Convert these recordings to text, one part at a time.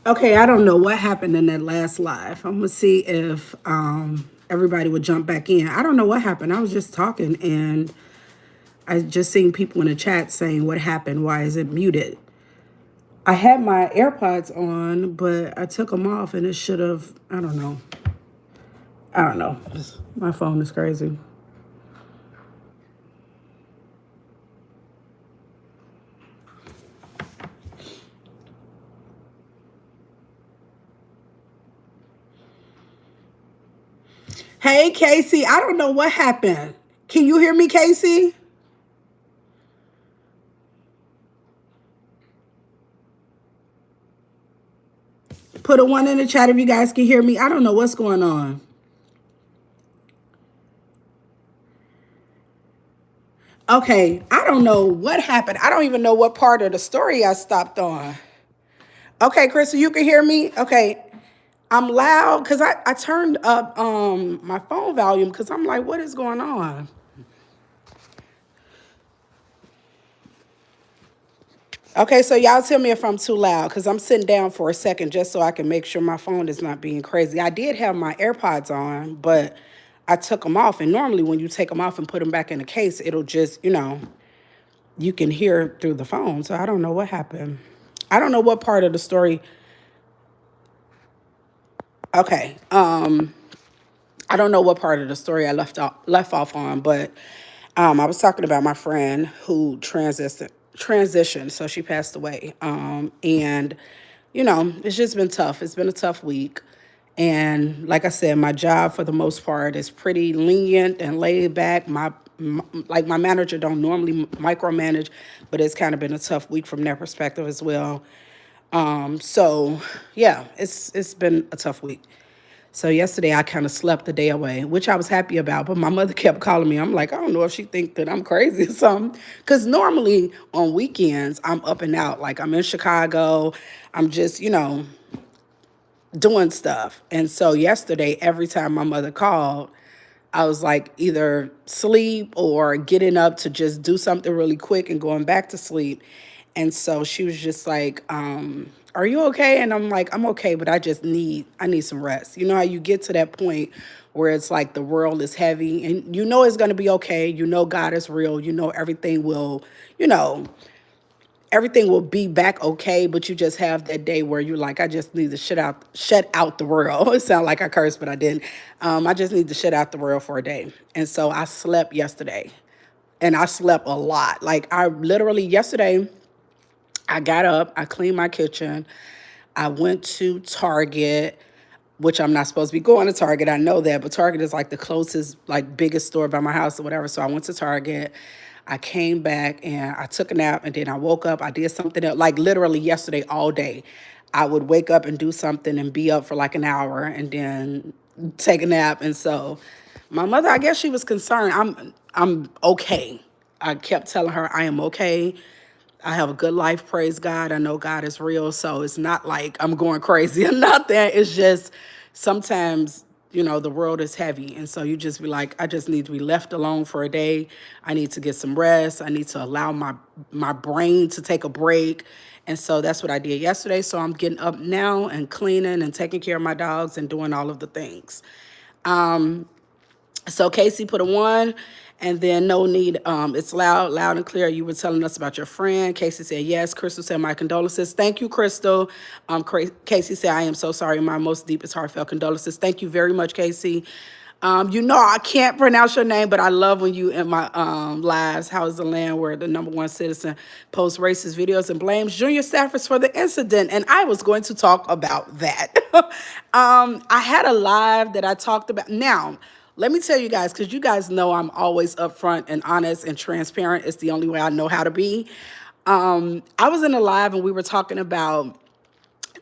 Okay, I don't know what happened in that last live. I'm gonna see if everybody would jump back in. I don't know what happened. I was just talking and I just seen people in the chat saying what happened. Why is it muted? I had my AirPods on, but I took them off and it should have. I don't know. I don't know. My phone is crazy. Hey, Casey. I don't know what happened. Can you hear me, Casey? Put a one in the chat if you guys can hear me. I don't know what's going on. Okay, I don't know what happened. I don't even know what part of the story I stopped on. Okay, Crystal, you can hear me? Okay. I'm loud because I turned up my phone volume because I'm like, what is going on? Okay, so y'all tell me if I'm too loud because I'm sitting down for a second just so I can make sure my phone is not being crazy. I did have my AirPods on, but I took them off. And normally when you take them off and put them back in the case, it'll just, you can hear through the phone. So I don't know what happened. I don't know what part of the story. Okay. I don't know what part of the story I left off on, but I was talking about my friend who transitioned, so she passed away. And it's just been tough. It's been a tough week. And like I said, my job for the most part is pretty lenient and laid back. My manager don't normally micromanage, but it's kind of been a tough week from their perspective as well. So yeah, it's been a tough week. So yesterday I kind of slept the day away, which I was happy about. But my mother kept calling me. I'm like, I don't know if she think that I'm crazy or something. Because normally on weekends I'm up and out. Like I'm in Chicago. I'm just, doing stuff. And so yesterday, every time my mother called, I was like either sleep or getting up to just do something really quick and going back to sleep. And so she was just like, are you okay? And I'm like, I'm okay, but I need some rest. You know how you get to that point where it's like the world is heavy and it's going to be okay. God is real. You know, everything will be back okay, but you just have that day where you're like, I just need to shut out the world. It sounded like I cursed, but I didn't. I just need to shut out the world for a day. And so I slept yesterday and I slept a lot. Like I literally yesterday, I got up, I cleaned my kitchen. I went to Target, which I'm not supposed to be going to Target. I know that, but Target is like the closest, like biggest store by my house or whatever. So I went to Target. I came back and I took a nap and then I woke up. I did something else, like literally yesterday all day. I would wake up and do something and be up for like an hour and then take a nap. And so my mother, I guess she was concerned. I'm okay. I kept telling her I am okay. I have a good life, praise God. I know God is real. So it's not like I'm going crazy or nothing. It's just sometimes, the world is heavy. And so you just be like, I just need to be left alone for a day. I need to get some rest. I need to allow my brain to take a break. And so that's what I did yesterday. So I'm getting up now and cleaning and taking care of my dogs and doing all of the things. So Casey put a one, and then no need. It's loud and clear. You were telling us about your friend. Casey said yes. Crystal said my condolences. Thank you, Crystal. Casey said I am so sorry. My most deepest heartfelt condolences. Thank you very much, Casey. I can't pronounce your name, but I love when you in my lives. How is the land where the number one citizen posts racist videos and blames junior staffers for the incident? And I was going to talk about that. I had a live that I talked about. Now, let me tell you guys, because you guys know I'm always upfront and honest and transparent. It's the only way I know how to be. I was in a live and we were talking about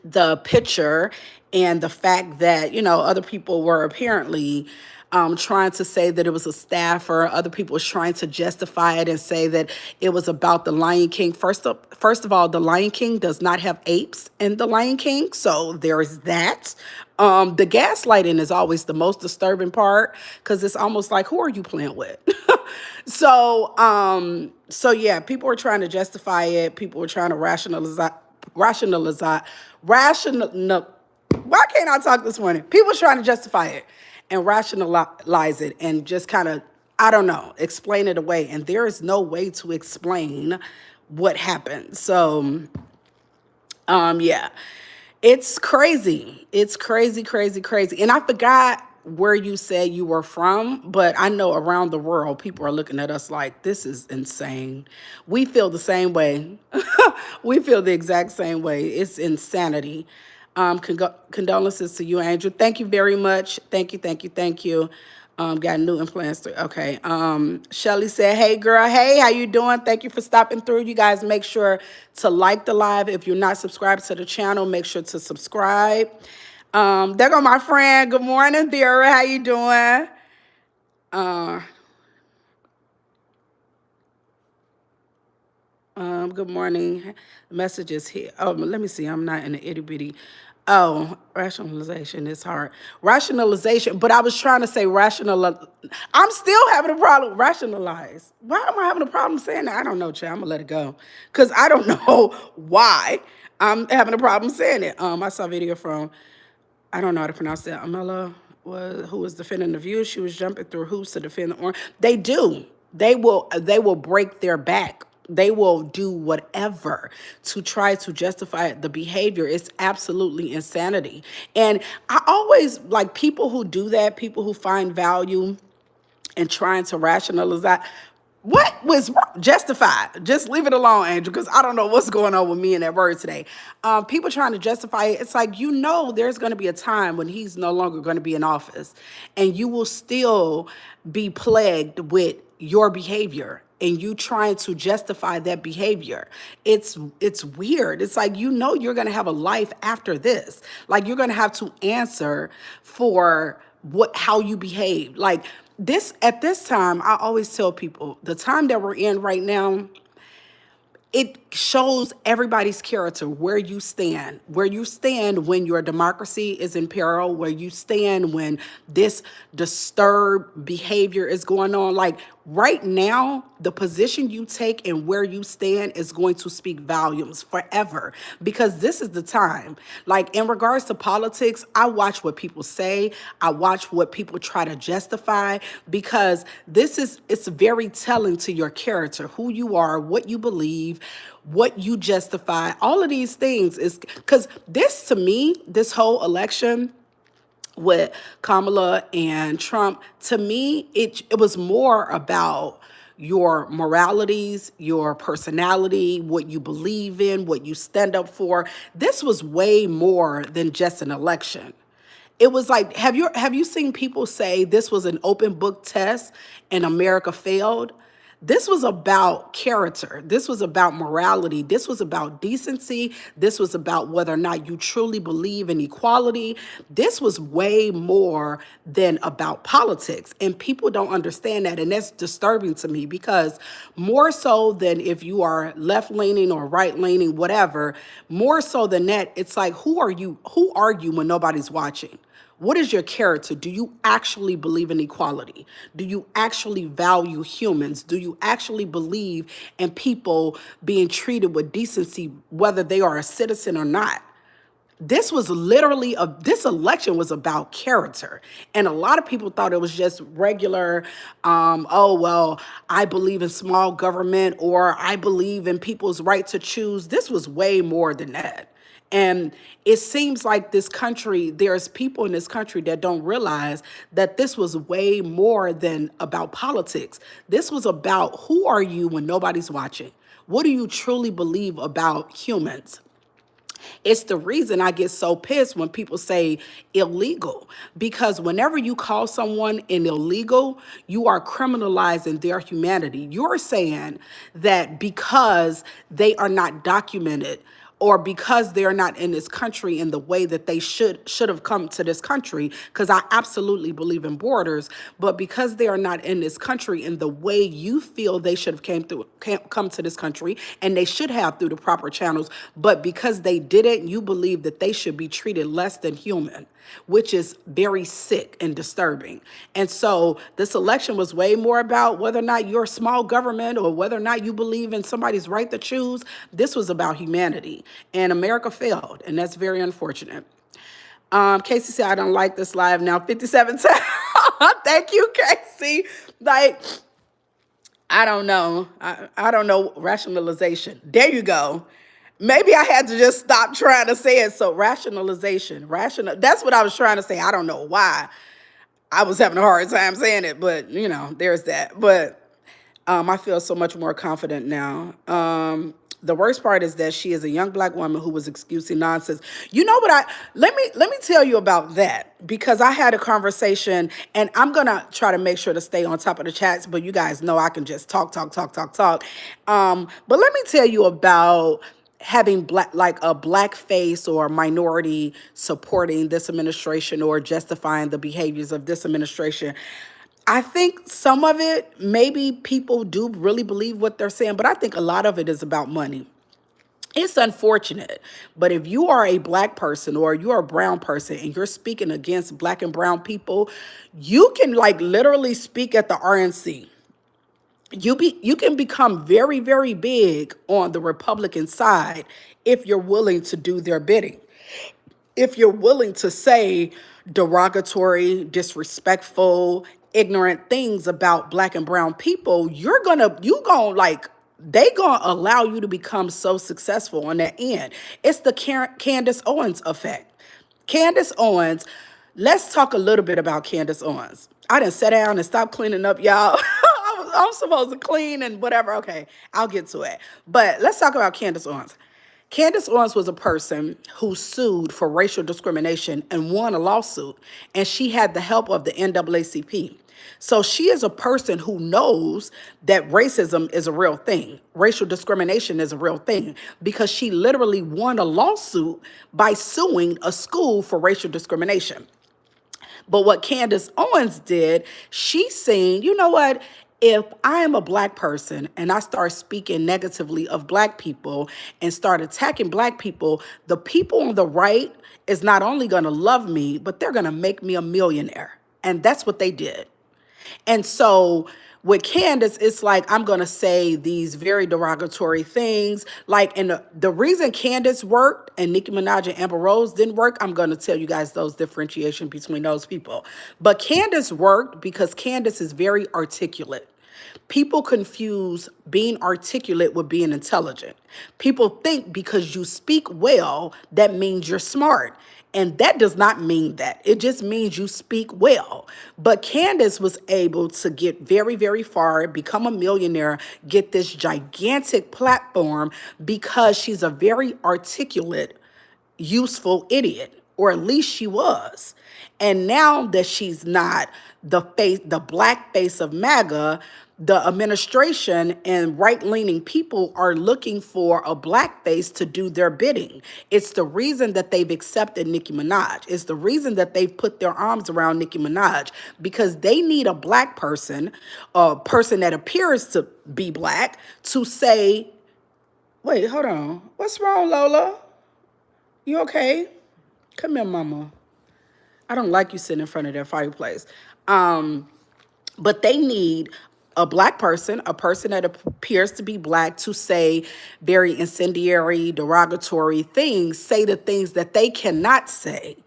the picture and the fact that, other people were apparently trying to say that it was a staffer. Other people were trying to justify it and say that it was about the Lion King. First of all, the Lion King does not have apes in the Lion King. So there is that. The gaslighting is always the most disturbing part because it's almost like, who are you playing with? So yeah, people were trying to justify it. People were trying to rationalize rational. No, why can't I talk this morning? People trying to justify it and rationalize it and just kind of, I don't know, explain it away. And there is no way to explain what happened. So, yeah, it's crazy. It's crazy, crazy, crazy. And I forgot where you said you were from, but I know around the world, people are looking at us like, this is insane. We feel the same way. We feel the exact same way. It's insanity. Condolences to you, Angel. Thank you very much. Thank you, thank you, thank you. Got new implants. Okay. Shelly said, hey, girl. Hey, how you doing? Thank you for stopping through. You guys make sure to like the live. If you're not subscribed to the channel, make sure to subscribe. There go my friend. Good morning, Vera. How you doing? Good morning. Messages here. Oh, let me see. I'm not in the itty bitty. Oh, rationalization is hard. Rationalization, but I was trying to say rational. I'm still having a problem. Rationalize. Why am I having a problem saying that? I don't know, Chad. I'm gonna let it go because I don't know why I'm having a problem saying it. I saw a video from, I don't know how to pronounce that. Amela who was defending the view. She was jumping through hoops to defend the orange. They do. They will break their back. They will do whatever to try to justify the behavior. It's absolutely insanity. And I always like people who do that, people who find value in trying to rationalize that. What was justified? Just leave it alone, Angel, because I don't know what's going on with me and that word today. People trying to justify it. It's like, there's going to be a time when he's no longer going to be in office, and you will still be plagued with your behavior and you trying to justify that behavior. It's weird. It's like, you're going to have a life after this. Like, you're going to have to answer for how you behave. Like, at this time, I always tell people, the time that we're in right now, it shows everybody's character, where you stand when your democracy is in peril, where you stand when this disturbed behavior is going on. Like right now, the position you take and where you stand is going to speak volumes forever, because this is the time. Like in regards to politics, I watch what people say. I watch what people try to justify, because it's very telling to your character, who you are, what you believe, what you justify. All of these things is because to me, this whole election with Kamala and Trump, to me, it was more about your moralities, your personality, what you believe in, what you stand up for. This was way more than just an election. It was like, have you seen people say this was an open book test and America failed? This was about character. This was about morality. This was about decency. This was about whether or not you truly believe in equality. This was way more than about politics. And people don't understand that. And that's disturbing to me, because more so than if you are left leaning or right leaning, whatever, more so than that, it's like, who are you? Who are you when nobody's watching? What is your character? Do you actually believe in equality? Do you actually value humans? Do you actually believe in people being treated with decency, whether they are a citizen or not? This was literally this election was about character. And a lot of people thought it was just regular, oh, well, I believe in small government, or I believe in people's right to choose. This was way more than that. And it seems like there's people in this country that don't realize that this was way more than about politics. This was about, who are you when nobody's watching? What do you truly believe about humans? It's the reason I get so pissed when people say illegal, because whenever you call someone an illegal, you are criminalizing their humanity. You're saying that because they are not documented, or because they're not in this country in the way that they should have come to this country, because I absolutely believe in borders, but because they are not in this country in the way you feel they should have come to this country, and they should have through the proper channels, but because they didn't, you believe that they should be treated less than human, which is very sick and disturbing. And so this election was way more about whether or not you're a small government, or whether or not you believe in somebody's right to choose. This was about humanity. And America failed, and that's very unfortunate. Casey said, I don't like this live now 57 times. Thank you, Casey. Like, I don't know. I don't know rationalization. There you go. Maybe I had to just stop trying to say it. So rationalization, that's what I was trying to say. I don't know why I was having a hard time saying it, but there's that. But I feel so much more confident now. The worst part is that she is a young Black woman who was excusing nonsense. You know what? Let me tell you about that, because I had a conversation, and I'm gonna try to make sure to stay on top of the chats. But you guys know I can just talk. But let me tell you about having a black face or minority supporting this administration or justifying the behaviors of this administration. I think some of it, maybe people do really believe what they're saying, but I think a lot of it is about money. It's unfortunate, but if you are a Black person or you're a brown person and you're speaking against Black and brown people, you can literally speak at the RNC. You can become very, very big on the Republican side if you're willing to do their bidding. If you're willing to say derogatory, disrespectful, ignorant things about Black and brown people, they gonna allow you to become so successful on that end. It's the Candace Owens effect. Candace Owens, let's talk a little bit about Candace Owens. I done sat down and stopped cleaning up, y'all. I'm supposed to clean and whatever. Okay, I'll get to it. But let's talk about Candace Owens. Candace Owens was a person who sued for racial discrimination and won a lawsuit, and she had the help of the NAACP. So she is a person who knows that racism is a real thing. Racial discrimination is a real thing, because she literally won a lawsuit by suing a school for racial discrimination. But what Candace Owens did, she seen, you know what? If I am a Black person and I start speaking negatively of Black people and start attacking Black people, the people on the right is not only going to love me, but they're going to make me a millionaire. And that's what they did. And so with Candace, it's like, I'm going to say these very derogatory things. And the reason Candace worked and Nicki Minaj and Amber Rose didn't work, I'm going to tell you guys those differentiation between those people. But Candace worked because Candace is very articulate. People confuse being articulate with being intelligent. People think because you speak well, that means you're smart. And that does not mean that. It just means you speak well. But Candace was able to get very, very far, become a millionaire, get this gigantic platform because she's a very articulate, useful idiot, or at least she was. And now that she's not the Black face of MAGA, the administration and right-leaning people are looking for a Black face to do their bidding. It's the reason that they've accepted Nicki Minaj. It's the reason that they've put their arms around Nicki Minaj, because they need a Black person, a person that appears to be Black, to say, wait, hold on. What's wrong, Lola? You okay? Come here, mama. I don't like you sitting in front of that fireplace. But they need a Black person, a person that appears to be Black, to say very incendiary, derogatory things, say the things that they cannot say.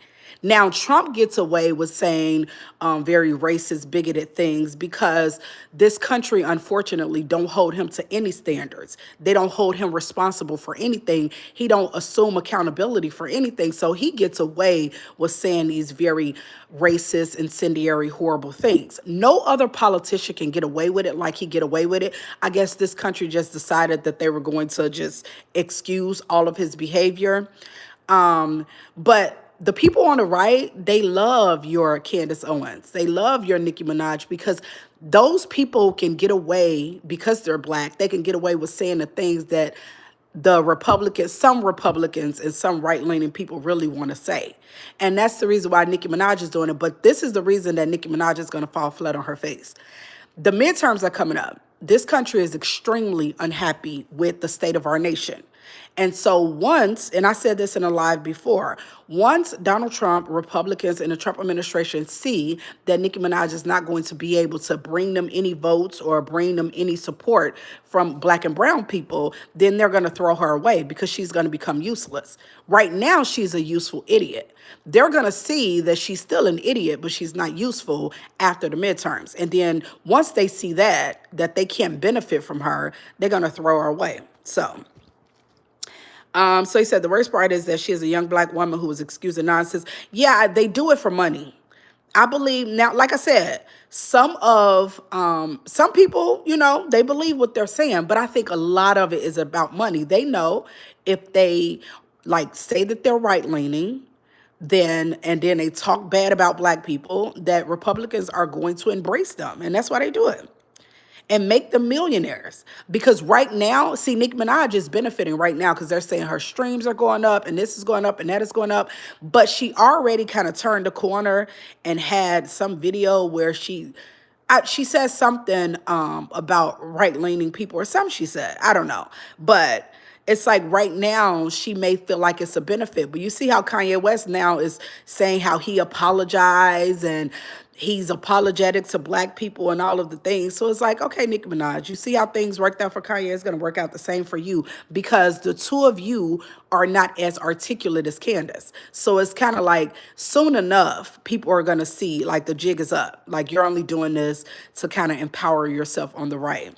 Now, Trump gets away with saying very racist, bigoted things because this country, unfortunately, don't hold him to any standards. They don't hold him responsible for anything. He don't assume accountability for anything. So he gets away with saying these very racist, incendiary, horrible things. No other politician can get away with it like he get away with it. I guess this country just decided that they were going to just excuse all of his behavior. But the people on the right, they love your Candace Owens. They love your Nicki Minaj, because those people can get away, because they're Black, they can get away with saying the things that some Republicans and some right-leaning people really want to say. And that's the reason why Nicki Minaj is doing it. But this is the reason that Nicki Minaj is going to fall flat on her face. The midterms are coming up. This country is extremely unhappy with the state of our nation. And so once, and I said this in a live before, once Donald Trump, Republicans, and the Trump administration see that Nicki Minaj is not going to be able to bring them any votes or bring them any support from Black and brown people, then they're going to throw her away because she's going to become useless. Right now, she's a useful idiot. They're going to see that she's still an idiot, but she's not useful after the midterms. And then once they see that they can't benefit from her, they're going to throw her away. So he said the worst part is that she is a young Black woman who was excusing nonsense. Yeah, they do it for money. I believe now, like I said, some people, they believe what they're saying, but I think a lot of it is about money. They know if they like say that they're right leaning, and then they talk bad about Black people, that Republicans are going to embrace them, and that's why they do it and make them millionaires. Because right now, see, Nicki Minaj is benefiting right now because they're saying her streams are going up and this is going up and that is going up. But she already kind of turned the corner and had some video where she says something about right-leaning people or something she said. I don't know. But it's like right now she may feel like it's a benefit. But you see how Kanye West now is saying how he apologized and he's apologetic to Black people and all of the things. So it's like, okay, Nicki Minaj, you see how things worked out for Kanye? It's going to work out the same for you because the two of you are not as articulate as Candace. So it's kind of like soon enough, people are going to see like the jig is up. Like you're only doing this to kind of empower yourself on the right.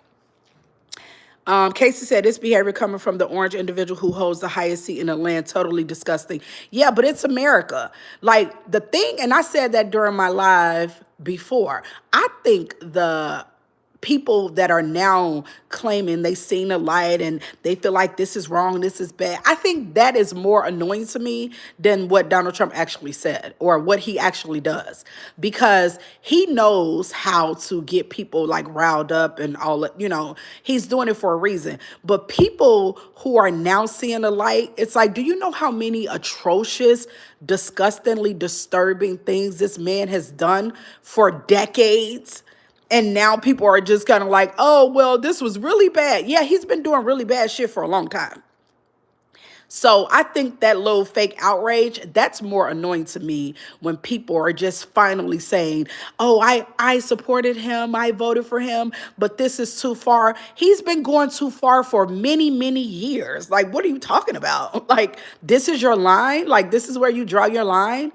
Casey said, this behavior coming from the orange individual who holds the highest seat in the land, totally disgusting. Yeah, but it's America. Like the thing, and I said that during my live before, I think the people that are now claiming they seen the light and they feel like this is wrong, this is bad, I think that is more annoying to me than what Donald Trump actually said or what he actually does, because he knows how to get people like riled up and all that, he's doing it for a reason. But people who are now seeing the light, it's like, do you know how many atrocious, disgustingly disturbing things this man has done for decades? And now people are just kind of like, oh, well, this was really bad. Yeah, he's been doing really bad shit for a long time. So I think that little fake outrage, that's more annoying to me when people are just finally saying, oh, I supported him, I voted for him, but this is too far. He's been going too far for many, many years. Like, what are you talking about? Like, this is your line? Like, this is where you draw your line?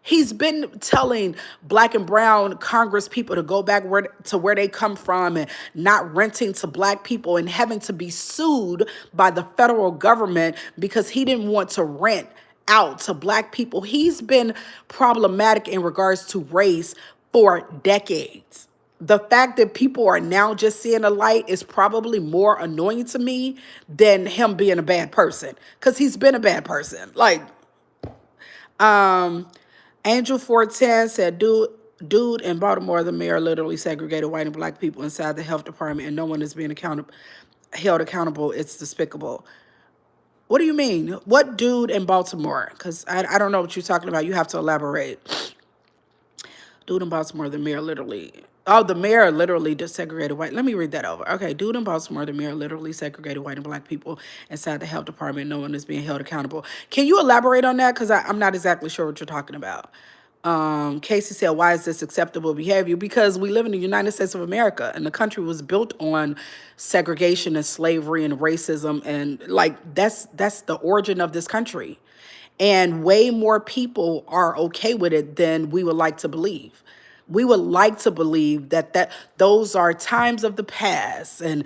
He's been telling Black and brown Congress people to go back to where they come from and not renting to Black people and having to be sued by the federal government because he didn't want to rent out to Black people. He's been problematic in regards to race for decades. The fact that people are now just seeing a light is probably more annoying to me than him being a bad person, because he's been a bad person. Like, Angel 410 said, dude in Baltimore, the mayor literally segregated white and Black people inside the health department and no one is being held accountable. It's despicable. What do you mean? What dude in Baltimore? Because I don't know what you're talking about. You have to elaborate. Dude in Baltimore, the mayor literally desegregated white. Let me read that over. Okay, dude in Baltimore, the mayor literally segregated white and Black people inside the health department. No one is being held accountable. Can you elaborate on that? Because I'm not exactly sure what you're talking about. Casey said, why is this acceptable behavior? Because we live in the United States of America and the country was built on segregation and slavery and racism. And like, that's the origin of this country. And way more people are okay with it than we would like to believe. We would like to believe that those are times of the past, and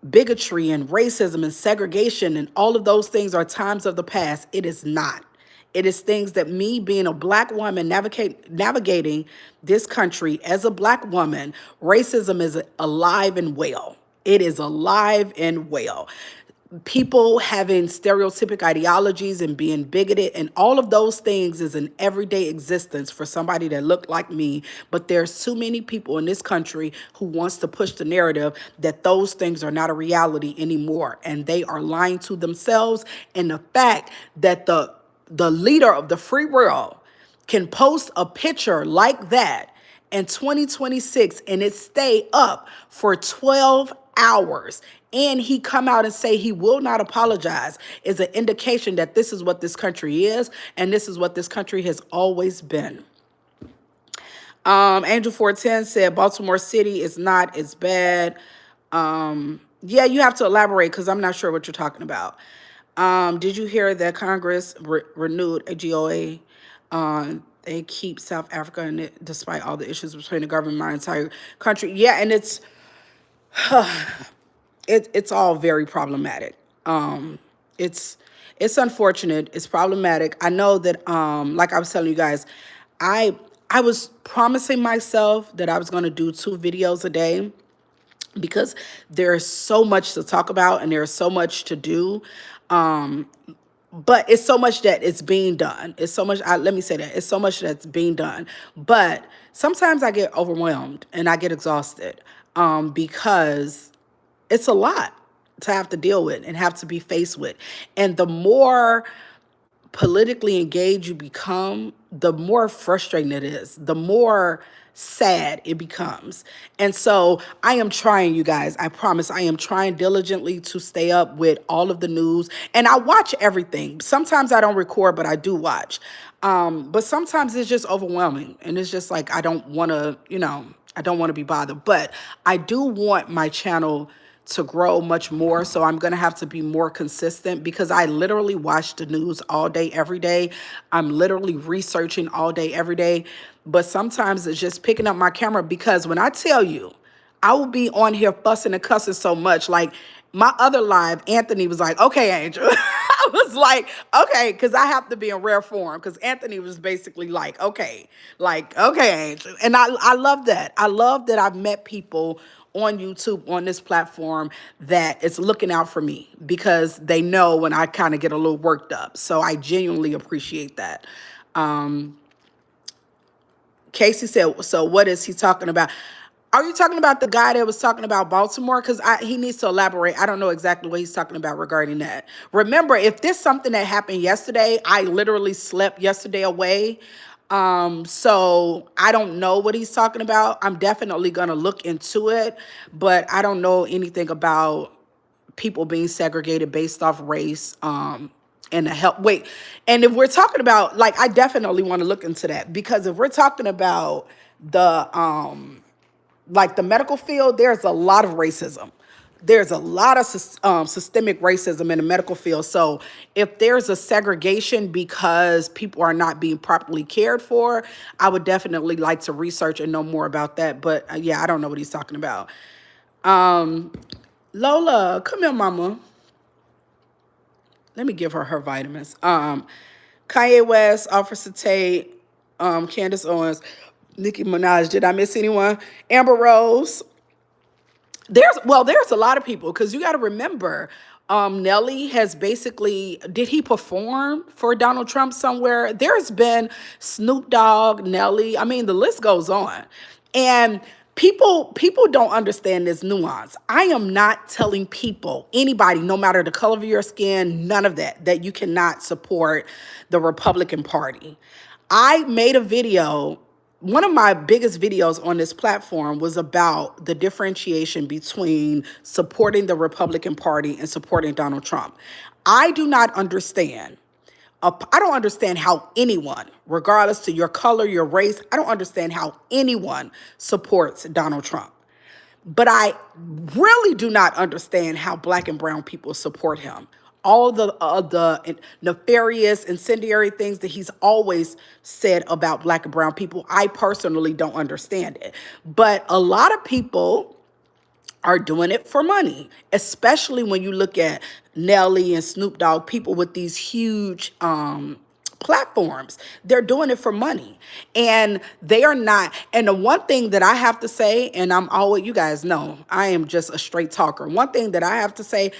bigotry and racism and segregation and all of those things are times of the past. It is not. It is things that me being a Black woman navigating this country as a Black woman, racism is alive and well. It is alive and well. People having stereotypic ideologies and being bigoted and all of those things is an everyday existence for somebody that looked like me. But there's too many people in this country who wants to push the narrative that those things are not a reality anymore. And they are lying to themselves. And the fact that the leader of the free world can post a picture like that in 2026 and it stay up for 12 hours, and he come out and say he will not apologize, is an indication that this is what this country is, and this is what this country has always been. Angel 410 said Baltimore City is not as bad. Yeah, you have to elaborate because I'm not sure what you're talking about. Did you hear that Congress renewed a GOA? They keep South Africa in it despite all the issues between the government and my entire country. Yeah, and it's all very problematic. It's unfortunate. It's problematic. I know that like I was telling you guys, I was promising myself that I was going to do 2 videos a day because there's so much to talk about and there's so much to do. But it's so much that it's being done. It's so much, let me say that, it's so much that's being done. But sometimes I get overwhelmed and I get exhausted because it's a lot to have to deal with and have to be faced with. And the more politically engaged you become, the more frustrating it is, the more sad it becomes. And so I am trying, you guys, I promise I am trying diligently to stay up with all of the news, and I watch everything. Sometimes I don't record, but I do watch. But sometimes it's just overwhelming, and it's just like I don't want to, I don't want to be bothered. But I do want my channel to grow much more, so I'm gonna have to be more consistent because I literally watch the news all day, every day. I'm literally researching all day, every day. But sometimes it's just picking up my camera, because when I tell you, I will be on here fussing and cussing so much. Like my other live, Anthony was like, "Okay, Angel." I was like, "Okay," because I have to be in rare form. Because Anthony was basically like, "Okay, Angel," and I love that. I love that I've met people on YouTube, on this platform, that is looking out for me because they know when I kind of get a little worked up. So I genuinely appreciate that. Casey said, so what is he talking about? Are you talking about the guy that was talking about Baltimore? Because he needs to elaborate. I don't know exactly what he's talking about regarding that. Remember, if this is something that happened yesterday, I literally slept yesterday away. So I don't know what he's talking about. I'm definitely going to look into it, but I don't know anything about people being segregated based off race, and the help. Wait, and if we're talking about, like, I definitely want to look into that, because if we're talking about the, like the medical field, there's a lot of racism. There's a lot of systemic racism in the medical field. So if there's a segregation because people are not being properly cared for, I would definitely like to research and know more about that. But yeah, I don't know what he's talking about. Lola, come here, mama. Let me give her vitamins. Kanye West, Officer Tate, Candace Owens, Nicki Minaj. Did I miss anyone? Amber Rose. There's a lot of people, because you got to remember, Nelly has basically, did he perform for Donald Trump somewhere? There's been Snoop Dogg, Nelly. I mean, the list goes on. And people don't understand this nuance. I am not telling people, anybody, no matter the color of your skin, none of that you cannot support the Republican Party. I made a video. One of my biggest videos on this platform was about the differentiation between supporting the Republican Party and supporting Donald Trump. I do not understand. I don't understand how anyone, regardless to your color, your race, I don't understand how anyone supports Donald Trump. But I really do not understand how Black and brown people support him. All the nefarious, incendiary things that he's always said about Black and brown people, I personally don't understand it. But a lot of people are doing it for money, especially when you look at Nelly and Snoop Dogg, people with these huge platforms. They're doing it for money, and they are not. And the one thing that I have to say, and I'm always, you guys know, I am just a straight talker. One thing that I have to say,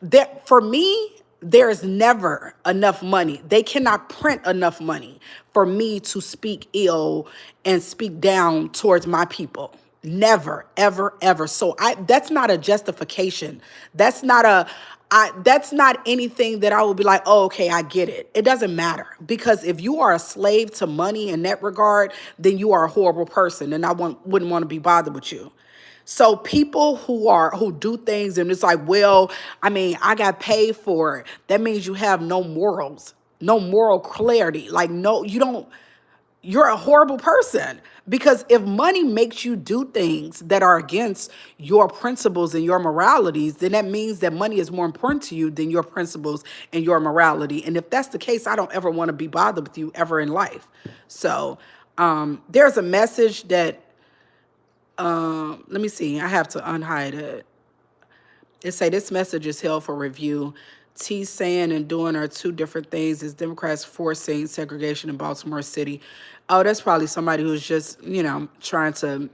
that for me, there is never enough money. They cannot print enough money for me to speak ill and speak down towards my people. Never, ever, ever. So that's not a justification. That's not anything that I will be like, oh, okay, I get it. It doesn't matter, because if you are a slave to money in that regard, then you are a horrible person, and I wouldn't want to be bothered with you. So people who do things and it's like, well, I mean, I got paid for it. That means you have no morals, no moral clarity. Like, no, you don't, you're a horrible person. Because if money makes you do things that are against your principles and your moralities, then that means that money is more important to you than your principles and your morality. And if that's the case, I don't ever want to be bothered with you ever in life. So there's a message that, let me see, I have to unhide it. It say this message is held for review. T saying and doing are two different things. Is Democrats forcing segregation in Baltimore City? Oh, that's probably somebody who's just, trying to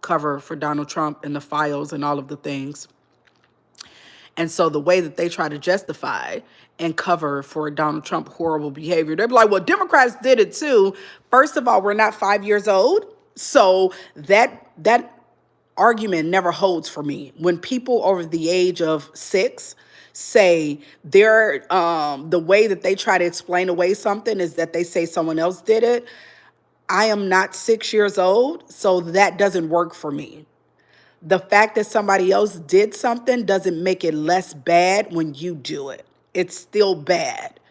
cover for Donald Trump and the files and all of the things. And so the way that they try to justify and cover for Donald Trump horrible behavior, they're like, well, Democrats did it too. First of all, we're not 5 years old. So that argument never holds for me. When people over the age of 6 say they're the way that they try to explain away something is that they say someone else did it. I am not 6 years old, so that doesn't work for me. The fact that somebody else did something doesn't make it less bad when you do it. It's still bad.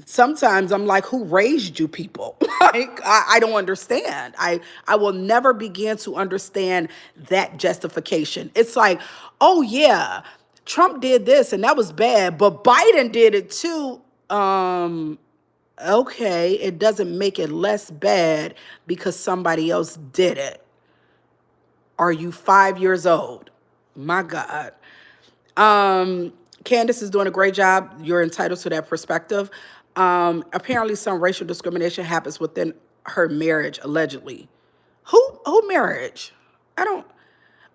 Sometimes I'm like, who raised you people? Like, I don't understand. I will never begin to understand that justification. It's like, oh yeah, Trump did this and that was bad, but Biden did it too. Okay, it doesn't make it less bad because somebody else did it. Are you 5 years old? My God. Candace is doing a great job. You're entitled to that perspective. Apparently some racial discrimination happens within her marriage, allegedly. Who marriage? I don't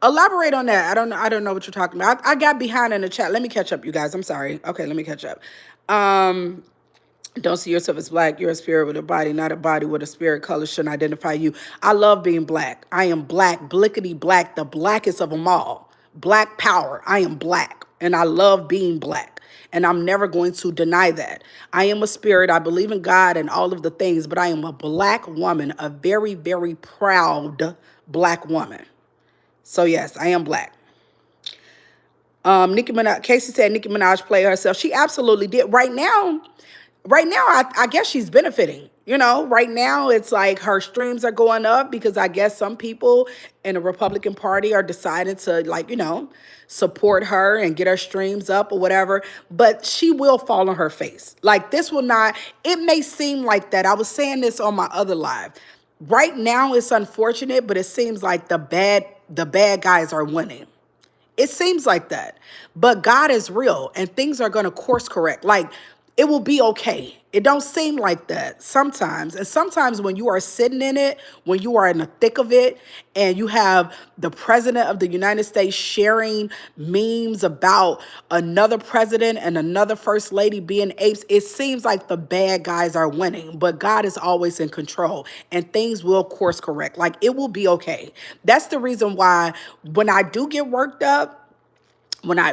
elaborate on that. I don't know what you're talking about. I got behind in the chat. Let me catch up, you guys. I'm sorry. Okay, let me catch up. Don't see yourself as black. You're a spirit with a body, not a body with a spirit. Color shouldn't identify you. I love being black. I am black, blickety black, the blackest of them all. Black power. I am black, and I love being black, and I'm never going to deny that. I am a spirit. I believe in God and all of the things, but I am a black woman, a very, very proud black woman. So yes, I am black. Nicki Minaj, Casey said Nicki Minaj played herself. She absolutely did. Right now, I guess she's benefiting. Right now it's like her streams are going up because I guess some people in the Republican Party are deciding to support her and get her streams up or whatever. But she will fall on her face. Like, this will not, it may seem like that. I was saying this on my other live. Right now it's unfortunate, but it seems like the bad guys are winning. It seems like that. But God is real and things are going to course correct. Like, it will be okay. It don't seem like that sometimes. And sometimes when you are sitting in it, when you are in the thick of it, and you have the president of the United States sharing memes about another president and another first lady being apes, it seems like the bad guys are winning. But God is always in control and things will course correct. Like, it will be okay. That's the reason why when I do get worked up, when I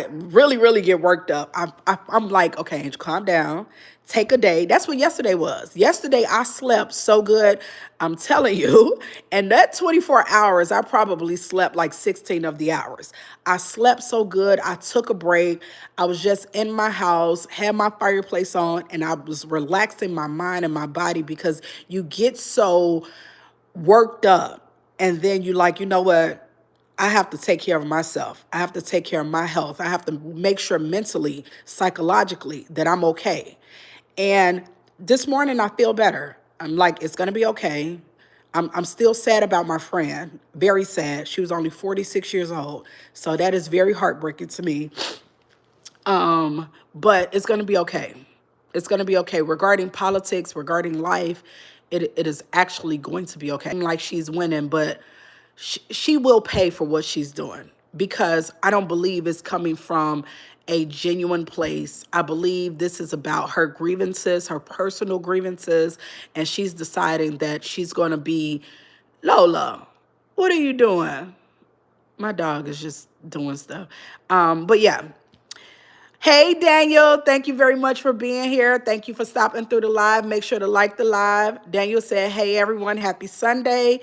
really, really get worked up, I'm like, okay, Angel, calm down. Take a day. That's what yesterday was. Yesterday, I slept so good. I'm telling you. And that 24 hours, I probably slept like 16 of the hours. I slept so good. I took a break. I was just in my house, had my fireplace on, and I was relaxing my mind and my body because you get so worked up. And then you like, you know what? I have to take care of myself. I have to take care of my health. I have to make sure mentally, psychologically that I'm okay. And this morning I feel better. I'm like, it's going to be okay. I'm still sad about my friend. Very sad. She was only 46 years old. So that is very heartbreaking to me. But it's going to be okay. It's going to be okay. Regarding politics, regarding life, it is actually going to be okay. Like, she's winning, but she will pay for what she's doing because I don't believe it's coming from a genuine place. I believe this is about her grievances, her personal grievances, and she's deciding that she's going to be, Lola, what are you doing? My dog is just doing stuff. But yeah. Hey, Daniel, thank you very much for being here. Thank you for stopping through the live. Make sure to like the live. Daniel said, hey, everyone, happy Sunday.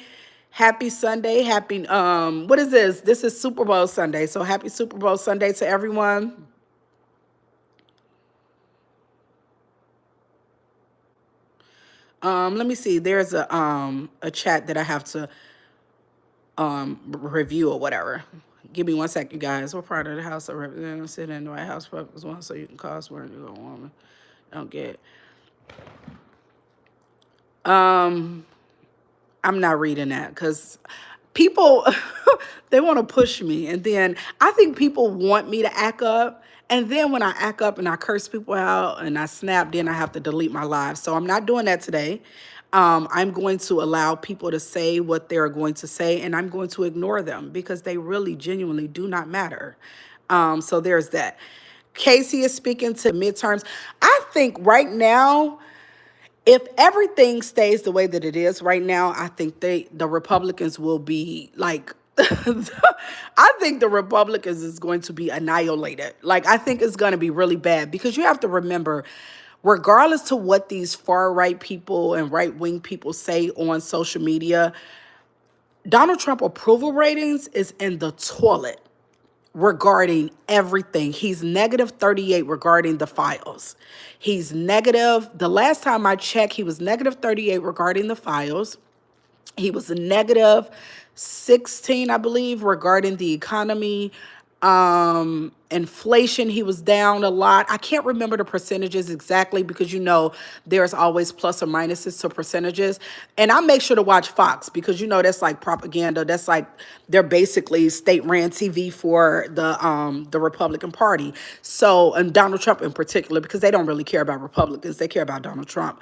Happy Sunday. Happy what is this? This is Super Bowl Sunday. So happy Super Bowl Sunday to everyone. Let me see. There's a chat that I have to review or whatever. Give me one second, guys. What part of the House of Representatives sit in the White House Public one so you can cause where you go woman? Don't get. Um I'm not reading that because people they want to push me, and then I think people want me to act up, and then when I act up and I curse people out and I snap, then I have to delete my live. So I'm not doing that today. I'm going to allow people to say what they're going to say, and I'm going to ignore them because they really genuinely do not matter. So there's that. Casey is speaking to midterms. I think right now, if everything stays the way that it is right now, I think the Republicans will be like I think the Republicans is going to be annihilated. Like I think it's going to be really bad because you have to remember, regardless to what these far right people and right wing people say on social media, Donald Trump approval ratings is in the toilet regarding everything. He's negative 38 regarding the files. He's negative. The last time I checked, he was negative 38 regarding the files. He was a negative 16, I believe, regarding the economy. Inflation, he was down a lot. I can't remember the percentages exactly because there's always plus or minuses to percentages. And I make sure to watch Fox because that's like propaganda. That's like they're basically state-ran TV for the Republican Party. So, and Donald Trump in particular, because they don't really care about Republicans, they care about Donald Trump.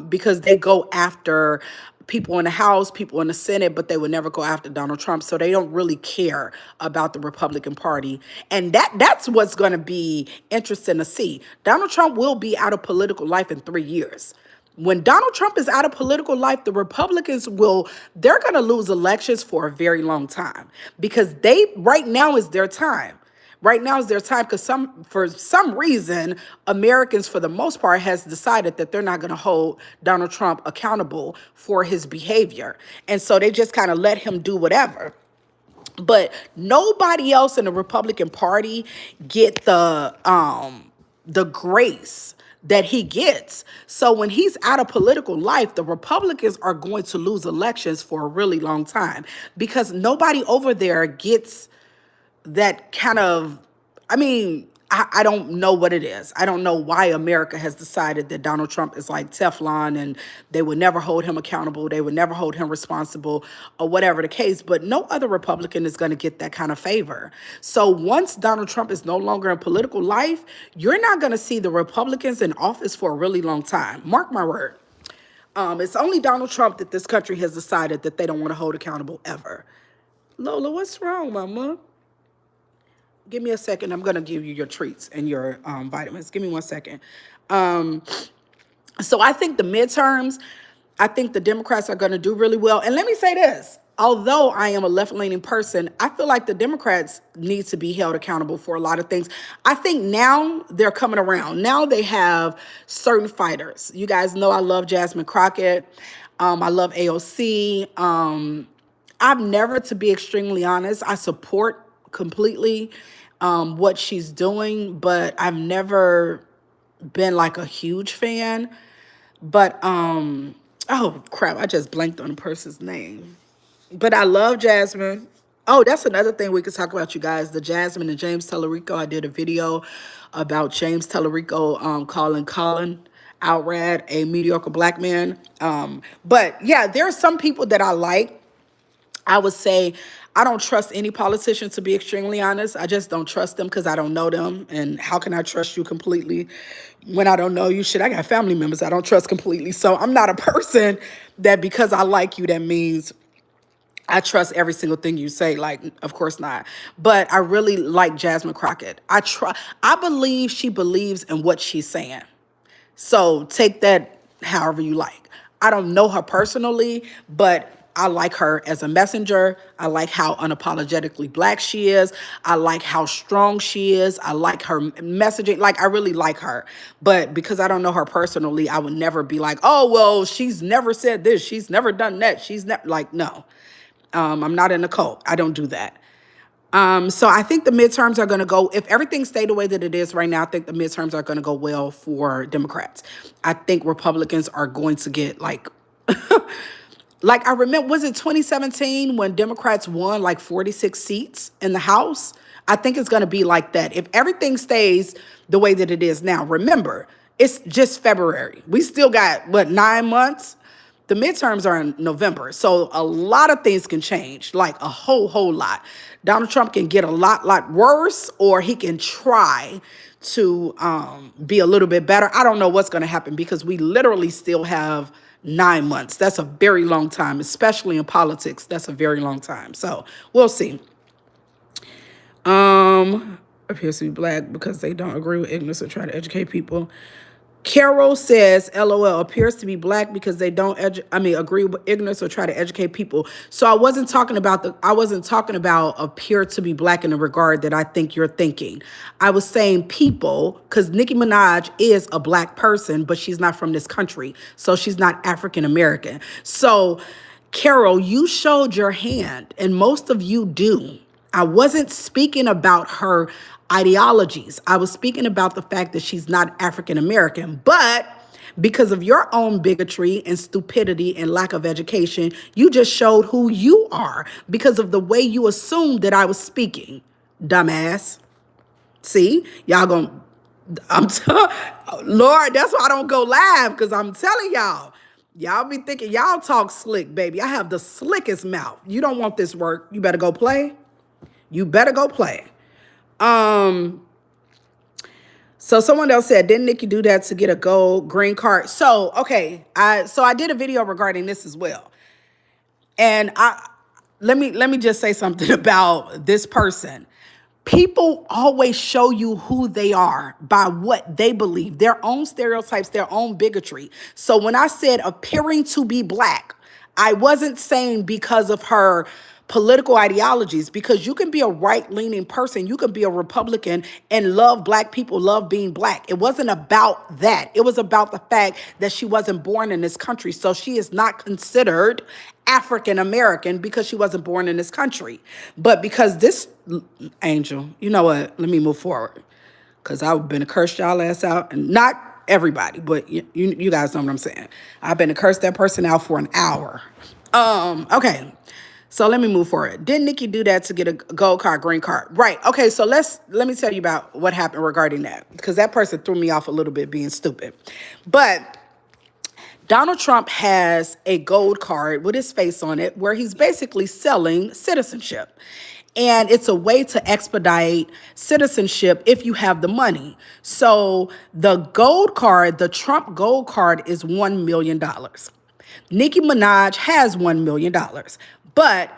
Because they go after people in the House, people in the Senate, but they would never go after Donald Trump. So they don't really care about the Republican Party. And that's what's going to be interesting to see. Donald Trump will be out of political life in 3 years. When Donald Trump is out of political life, the Republicans they're going to lose elections for a very long time because right now is their time. Right now is their time because for some reason, Americans, for the most part, has decided that they're not going to hold Donald Trump accountable for his behavior. And so they just kind of let him do whatever. But nobody else in the Republican Party get the grace that he gets. So when he's out of political life, the Republicans are going to lose elections for a really long time because nobody over there gets that kind of, I don't know what it is. I don't know why America has decided that Donald Trump is like Teflon and they would never hold him accountable. They would never hold him responsible or whatever the case. But no other Republican is going to get that kind of favor. So once Donald Trump is no longer in political life, you're not going to see the Republicans in office for a really long time. Mark my word. It's only Donald Trump that this country has decided that they don't want to hold accountable ever. Lola, what's wrong, mama? Give me a second. I'm going to give you your treats and your vitamins. Give me 1 second. So I think the midterms, I think the Democrats are going to do really well. And let me say this. Although I am a left-leaning person, I feel like the Democrats need to be held accountable for a lot of things. I think now they're coming around. Now they have certain fighters. You guys know I love Jasmine Crockett. I love AOC. I've never, to be extremely honest, I support completely what she's doing, but I've never been like a huge fan. But oh crap, I just blanked on the person's name. But I love Jasmine. Oh, that's another thing we could talk about, you guys. The Jasmine and James Tellerico. I did a video about James Tellerico calling Colin Outrad a mediocre black man. But yeah, there are some people that I like. I would say I don't trust any politician, to be extremely honest. I just don't trust them because I don't know them. And how can I trust you completely when I don't know you? Shit, I got family members I don't trust completely. So I'm not a person that because I like you, that means I trust every single thing you say. Like, of course not. But I really like Jasmine Crockett. I believe she believes in what she's saying. So take that however you like. I don't know her personally, but I like her as a messenger. I like how unapologetically black she is. I like how strong she is. I like her messaging. Like, I really like her. But because I don't know her personally, I would never be like, oh, well, she's never said this. She's never done that. She's never, like, no. I'm not in a cult. I don't do that. So I think the midterms are going to go, if everything stayed the way that it is right now, I think the midterms are going to go well for Democrats. I think Republicans are going to get like, like I remember, was it 2017 when Democrats won like 46 seats in the House? I think it's going to be like that. If everything stays the way that it is now, remember, it's just February. We still got, what, 9 months? The midterms are in November. So a lot of things can change, like a whole lot. Donald Trump can get a lot worse, or he can try to be a little bit better. I don't know what's going to happen because we literally still have 9 months. That's a very long time, especially in politics. That's a very long time. So we'll see. Appears to be black because they don't agree with ignorance or try to educate people. Carol says, LOL, appears to be black because they don't agree with ignorance or try to educate people. So I wasn't talking about appear to be black in the regard that I think you're thinking. I was saying people, because Nicki Minaj is a black person, but she's not from this country. So she's not African American. So Carol, you showed your hand, and most of you do. I wasn't speaking about her ideologies. I was speaking about the fact that she's not African American, but because of your own bigotry and stupidity and lack of education, you just showed who you are because of the way you assumed that I was speaking. Dumbass. See, y'all gonna, Lord, that's why I don't go live, because I'm telling y'all be thinking y'all talk slick, baby. I have the slickest mouth. You don't want this work. You better go play. You better go play. So someone else said, didn't Nikki do that to get a gold green card? So, okay. I did a video regarding this as well. And let me just say something about this person. People always show you who they are by what they believe, their own stereotypes, their own bigotry. So when I said appearing to be black, I wasn't saying because of her political ideologies, because you can be a right-leaning person, you can be a Republican and love black people, love being black. It wasn't about that. It was about the fact that she wasn't born in this country. So she is not considered African American because she wasn't born in this country. But because this Angel, you know what? Let me move forward, because I've been to curse y'all ass out, and not everybody, but you guys know what I'm saying. I've been to curse that person out for an hour. Okay. So let me move forward. Didn't Nikki do that to get a gold card, green card? Right. Okay, so let me tell you about what happened regarding that, because that person threw me off a little bit being stupid. But Donald Trump has a gold card with his face on it where he's basically selling citizenship. And it's a way to expedite citizenship if you have the money. So the gold card, the Trump gold card, is $1 million. Nicki Minaj has $1 million. But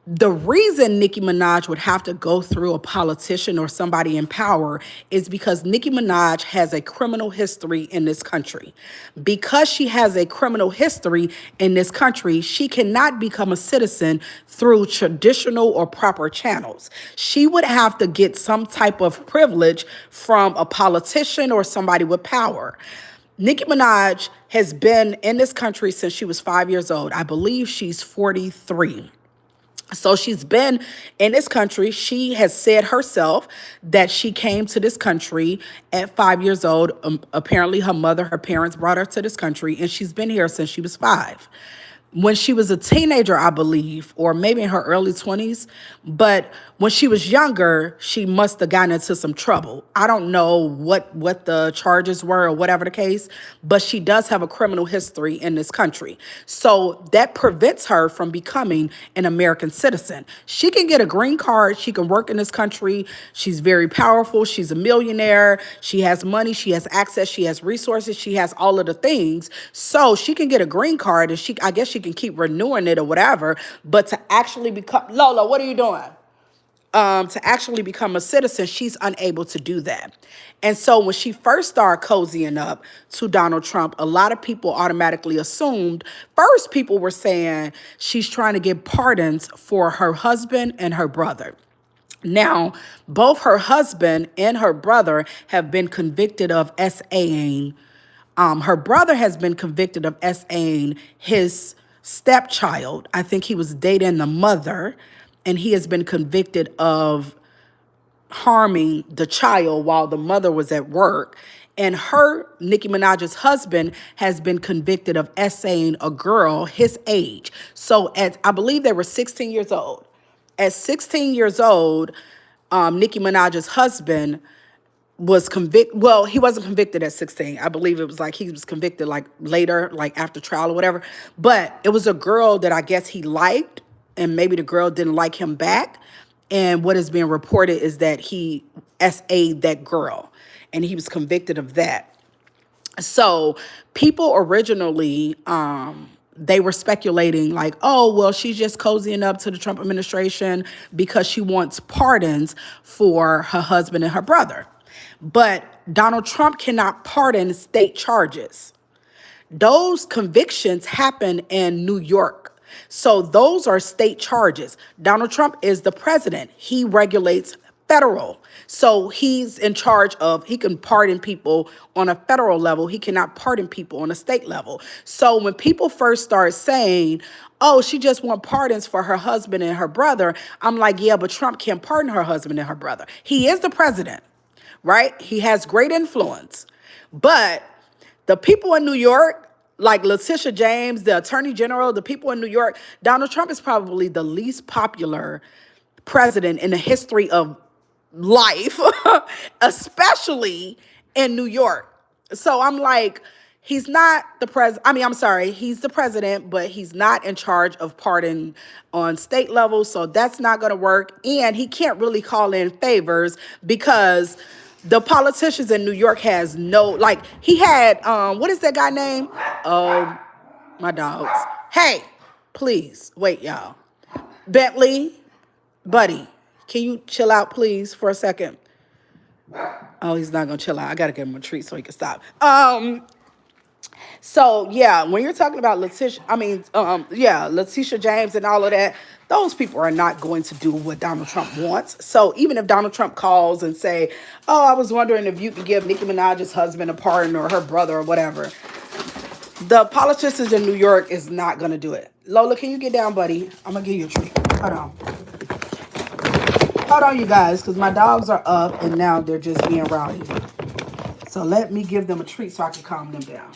the reason Nicki Minaj would have to go through a politician or somebody in power is because Nicki Minaj has a criminal history in this country. Because she has a criminal history in this country, she cannot become a citizen through traditional or proper channels. She would have to get some type of privilege from a politician or somebody with power. Nicki Minaj has been in this country since she was 5 years old. I believe she's 43. So she's been in this country. She has said herself that she came to this country at 5 years old. Apparently her parents brought her to this country, and she's been here since she was 5. When she was a teenager, I believe, or maybe in her early 20s, but when she was younger, she must have gotten into some trouble. I don't know what the charges were or whatever the case, but she does have a criminal history in this country. So that prevents her from becoming an American citizen. She can get a green card. She can work in this country. She's very powerful. She's a millionaire. She has money. She has access. She has resources. She has all of the things. So she can get a green card, and I guess she can keep renewing it or whatever, but to actually become, Lola, what are you doing? to actually become a citizen, she's unable to do that. And so when she first started cozying up to Donald Trump, a lot of people automatically assumed, first people were saying she's trying to get pardons for her husband and her brother. Now, both her husband and her brother have been convicted of SAing. Her brother has been convicted of SAing his stepchild. I think he was dating the mother, and he has been convicted of harming the child while the mother was at work. And Nicki Minaj's husband, has been convicted of SAing a girl his age. So I believe they were 16 years old. At 16 years old, Nicki Minaj's husband was convicted. Well, he wasn't convicted at 16. I believe it was like he was convicted like later, like after trial or whatever. But it was a girl that I guess he liked, and maybe the girl didn't like him back. And what is being reported is that he SA'd that girl, and he was convicted of that. So people originally, they were speculating like, oh, well, she's just cozying up to the Trump administration because she wants pardons for her husband and her brother. But Donald Trump cannot pardon state charges. Those convictions happen in New York. So those are state charges. Donald Trump is the president. He regulates federal. So he's in charge of, he can pardon people on a federal level. He cannot pardon people on a state level. So when people first start saying, oh, she just want pardons for her husband and her brother, I'm like, yeah, but Trump can't pardon her husband and her brother. He is the president, right? He has great influence. But the people in New York, like Letitia James, the attorney general, the people in New York, Donald Trump is probably the least popular president in the history of life, especially in New York. So I'm like, he's not the president. I mean, I'm sorry, he's the president, but he's not in charge of pardon on state level. So that's not going to work. And he can't really call in favors because the politicians in New York has no, like, he had, what is that guy name? Oh, my dogs. Hey, please, wait, y'all. Bentley, buddy, can you chill out, please, for a second? Oh, he's not going to chill out. I got to give him a treat so he can stop. So, yeah, when you're talking about Letitia James and all of that, those people are not going to do what Donald Trump wants. So even if Donald Trump calls and say, oh, I was wondering if you could give Nicki Minaj's husband a pardon or her brother or whatever, the politicians in New York is not going to do it. Lola, can you get down, buddy? I'm going to give you a treat. Hold on. Hold on, you guys, because my dogs are up and now they're just being rowdy. So let me give them a treat so I can calm them down.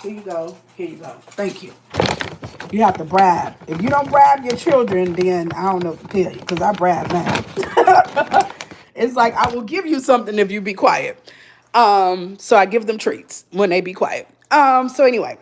Here you go. Here you go. Thank you. You have to brab. If you don't brab your children, then I don't know what to tell you, because I brab now. It's like, I will give you something if you be quiet. So I give them treats when they be quiet. So anyway.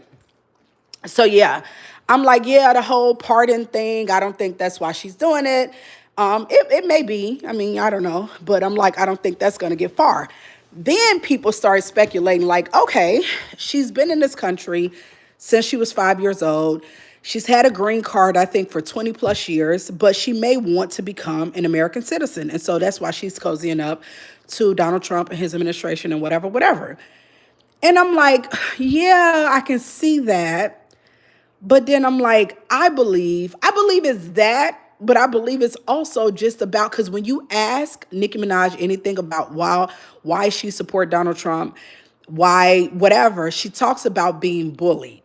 So yeah, I'm like, yeah, the whole pardon thing, I don't think that's why she's doing it. It may be, I mean, I don't know, but I'm like, I don't think that's going to get far. Then people started speculating like, okay, she's been in this country since she was 5 years old. She's had a green card, I think, for 20 plus years, but she may want to become an American citizen. And so that's why she's cozying up to Donald Trump and his administration and whatever. And I'm like, yeah, I can see that. But then I'm like, I believe it's that, but I believe it's also just about, because when you ask Nicki Minaj anything about why she support Donald Trump, why whatever, she talks about being bullied.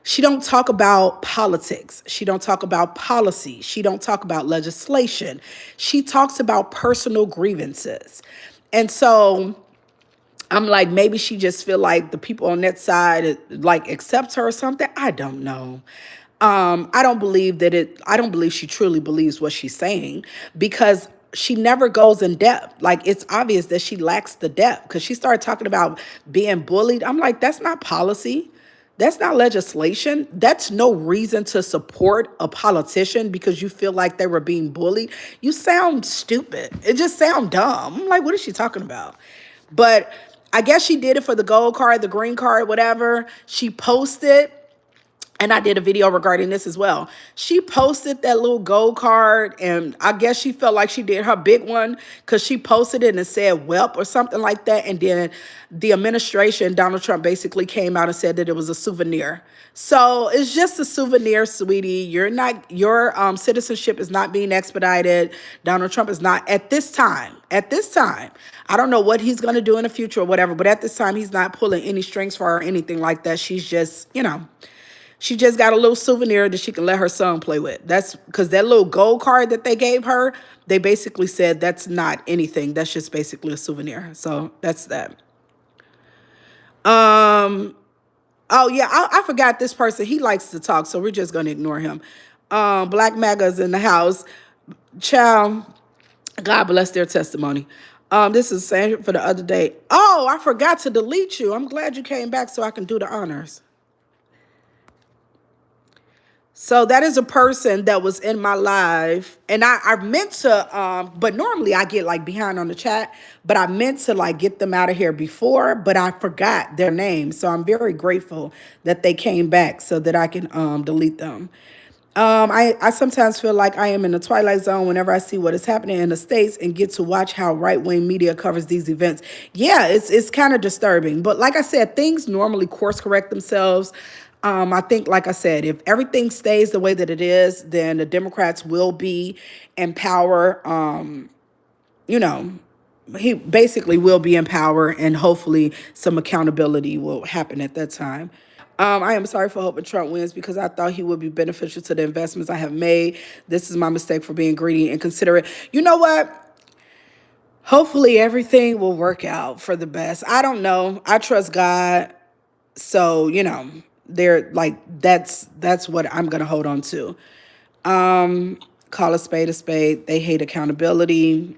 She don't talk about politics. She don't talk about policy. She don't talk about legislation. She talks about personal grievances. And so I'm like, maybe she just feel like the people on that side like accept her or something. I don't know. I don't believe she truly believes what she's saying, because she never goes in depth. Like, it's obvious that she lacks the depth, because she started talking about being bullied. I'm like, that's not policy. That's not legislation. That's no reason to support a politician because you feel like they were being bullied. You sound stupid. It just sounds dumb. I'm like, what is she talking about? But I guess she did it for the gold card, the green card, whatever. She posted, And I did a video regarding this as well. She posted that little gold card, and I guess she felt like she did her big one because she posted it and said "welp" or something like that. And then the administration, Donald Trump, basically came out and said that it was a souvenir. So it's just a souvenir, sweetie. You're not, your citizenship is not being expedited. Donald Trump is not at this time. At this time, I don't know what he's going to do in the future or whatever, but at this time, he's not pulling any strings for her or anything like that. She's just, she just got a little souvenir that she can let her son play with. That's because that little gold card that they gave her, they basically said that's not anything. That's just basically a souvenir. So that's that. Oh yeah, I forgot this person. He likes to talk, so we're just gonna ignore him. Black MAGA's in the house. Child, God bless their testimony. This is Sandra for the other day. Oh, I forgot to delete you. I'm glad you came back so I can do the honors. So that is a person that was in my live, and I meant to, but normally I get like behind on the chat, but I meant to like get them out of here before, but I forgot their names. So I'm very grateful that they came back so that I can delete them. I sometimes feel like I am in the twilight zone whenever I see what is happening in the States and get to watch how right-wing media covers these events. Yeah, it's kind of disturbing. But like I said, things normally course correct themselves. I think, like I said, if everything stays the way that it is, then the Democrats will be in power. He basically will be in power, and hopefully some accountability will happen at that time. I am sorry for hoping Trump wins because I thought he would be beneficial to the investments I have made. This is my mistake for being greedy and considerate. You know what? Hopefully everything will work out for the best. I don't know. I trust God. So, they're like, that's what I'm going to hold on to. Call a spade a spade. They hate accountability.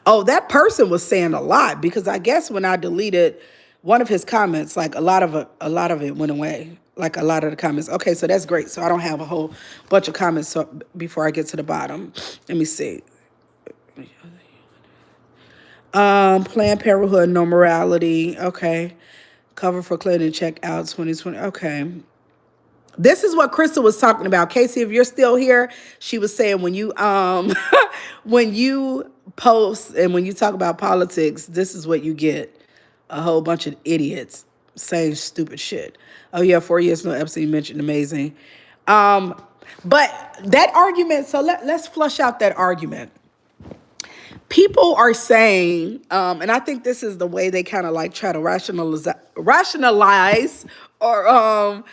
Oh, that person was saying a lot because I guess when I deleted one of his comments, like a lot of it went away. Like a lot of the comments. Okay, so that's great. So I don't have a whole bunch of comments before I get to the bottom. Let me see. Planned Parenthood, no morality. Okay. Cover for Clinton, check out 2020. Okay. This is what Crystal was talking about. Casey, if you're still here, she was saying when you when you post and when you talk about politics, this is what you get. A whole bunch of idiots saying stupid shit. Oh yeah, 4 years no Epstein mentioned, amazing. But that argument, so let's flush out that argument. People are saying, and I think this is the way they kind of like try to rationalize or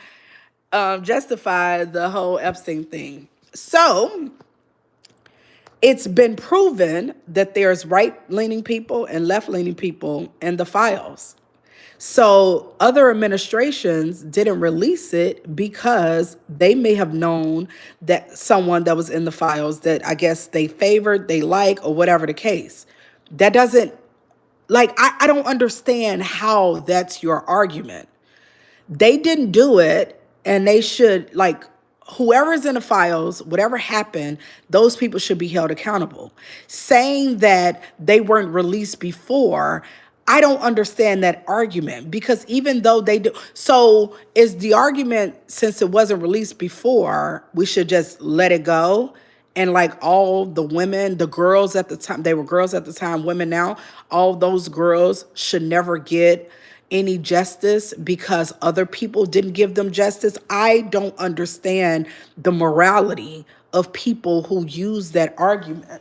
justify the whole Epstein thing. So it's been proven that there's right-leaning people and left-leaning people in the files. So other administrations didn't release it because they may have known that someone that was in the files that I guess they favored, they like, or whatever the case. That doesn't, like, I don't understand how that's your argument. They didn't do it, and they should, like, whoever's in the files, whatever happened, those people should be held accountable. Saying that they weren't released before, I don't understand that argument because even though they do, so is the argument since it wasn't released before, we should just let it go? And like all the women, the girls at the time, they were girls at the time, women now, all those girls should never get any justice because other people didn't give them justice. I don't understand the morality of people who use that argument.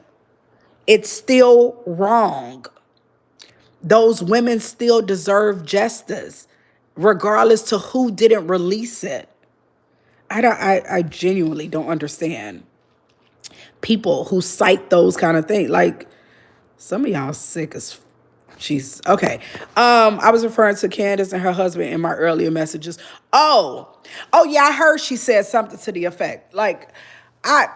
It's still wrong. Those women still deserve justice, regardless to who didn't release it. I genuinely don't understand people who cite those kind of things. Like, some of y'all sick as she's okay. I was referring to Candace and her husband in my earlier messages. Oh yeah, I heard she said something to the effect. Like, I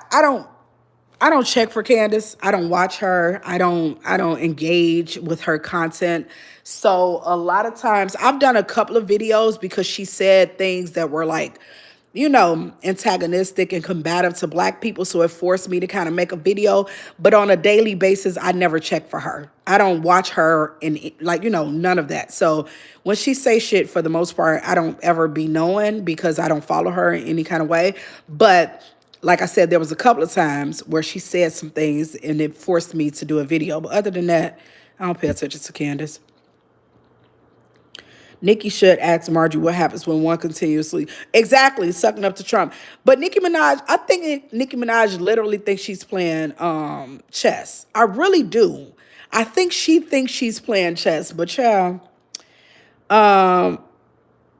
don't check for Candace. I don't watch her. I don't engage with her content. So a lot of times I've done a couple of videos because she said things that were like, antagonistic and combative to Black people. So it forced me to kind of make a video. But on a daily basis, I never check for her. I don't watch her and none of that. So when she say shit, for the most part, I don't ever be knowing because I don't follow her in any kind of way. But like I said, there was a couple of times where she said some things and it forced me to do a video. But other than that, I don't pay attention to Candace. Nicki should ask Marjorie what happens when one continuously, exactly, sucking up to Trump. But Nicki Minaj, I think Nicki Minaj literally thinks she's playing chess. I really do. I think she thinks she's playing chess, but yeah.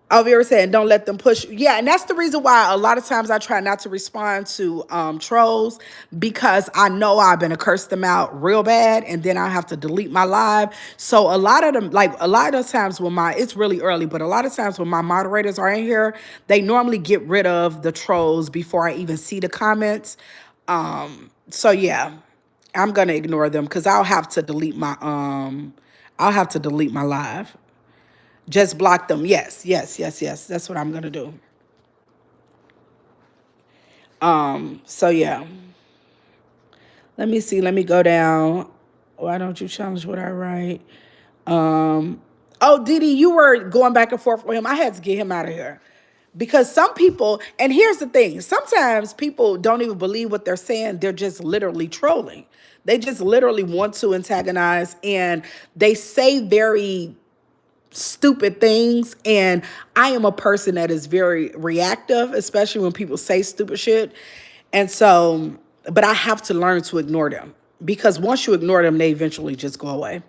Elvira said, don't let them push. Yeah, and that's the reason why a lot of times I try not to respond to trolls, because I know I've been to curse them out real bad, and then I have to delete my live. So a lot of them, like a lot of times when it's really early, but a lot of times when my moderators are in here, they normally get rid of the trolls before I even see the comments. So yeah, I'm gonna ignore them because I'll have to delete my live. Just block them. Yes. That's what I'm gonna do. So yeah. Let me see. Let me go down. Why don't you challenge what I write? Oh, Didi, you were going back and forth with him. I had to get him out of here. Because some people, and here's the thing, sometimes people don't even believe what they're saying. They're just literally trolling. They just literally want to antagonize, and they say very stupid things. And I am a person that is very reactive, especially when people say stupid shit. And so, but I have to learn to ignore them, because once you ignore them, they eventually just go away.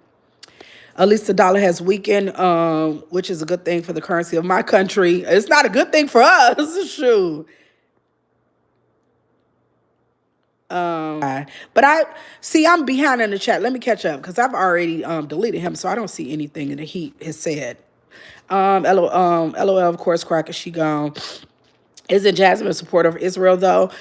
At least the dollar has weakened, which is a good thing for the currency of my country. It's not a good thing for us. Shoot. But I'm behind in the chat. Let me catch up because I've already deleted him, so I don't see anything that he has said. LOL, of course, Cracker, she gone. Isn't Jasmine a supporter of Israel though?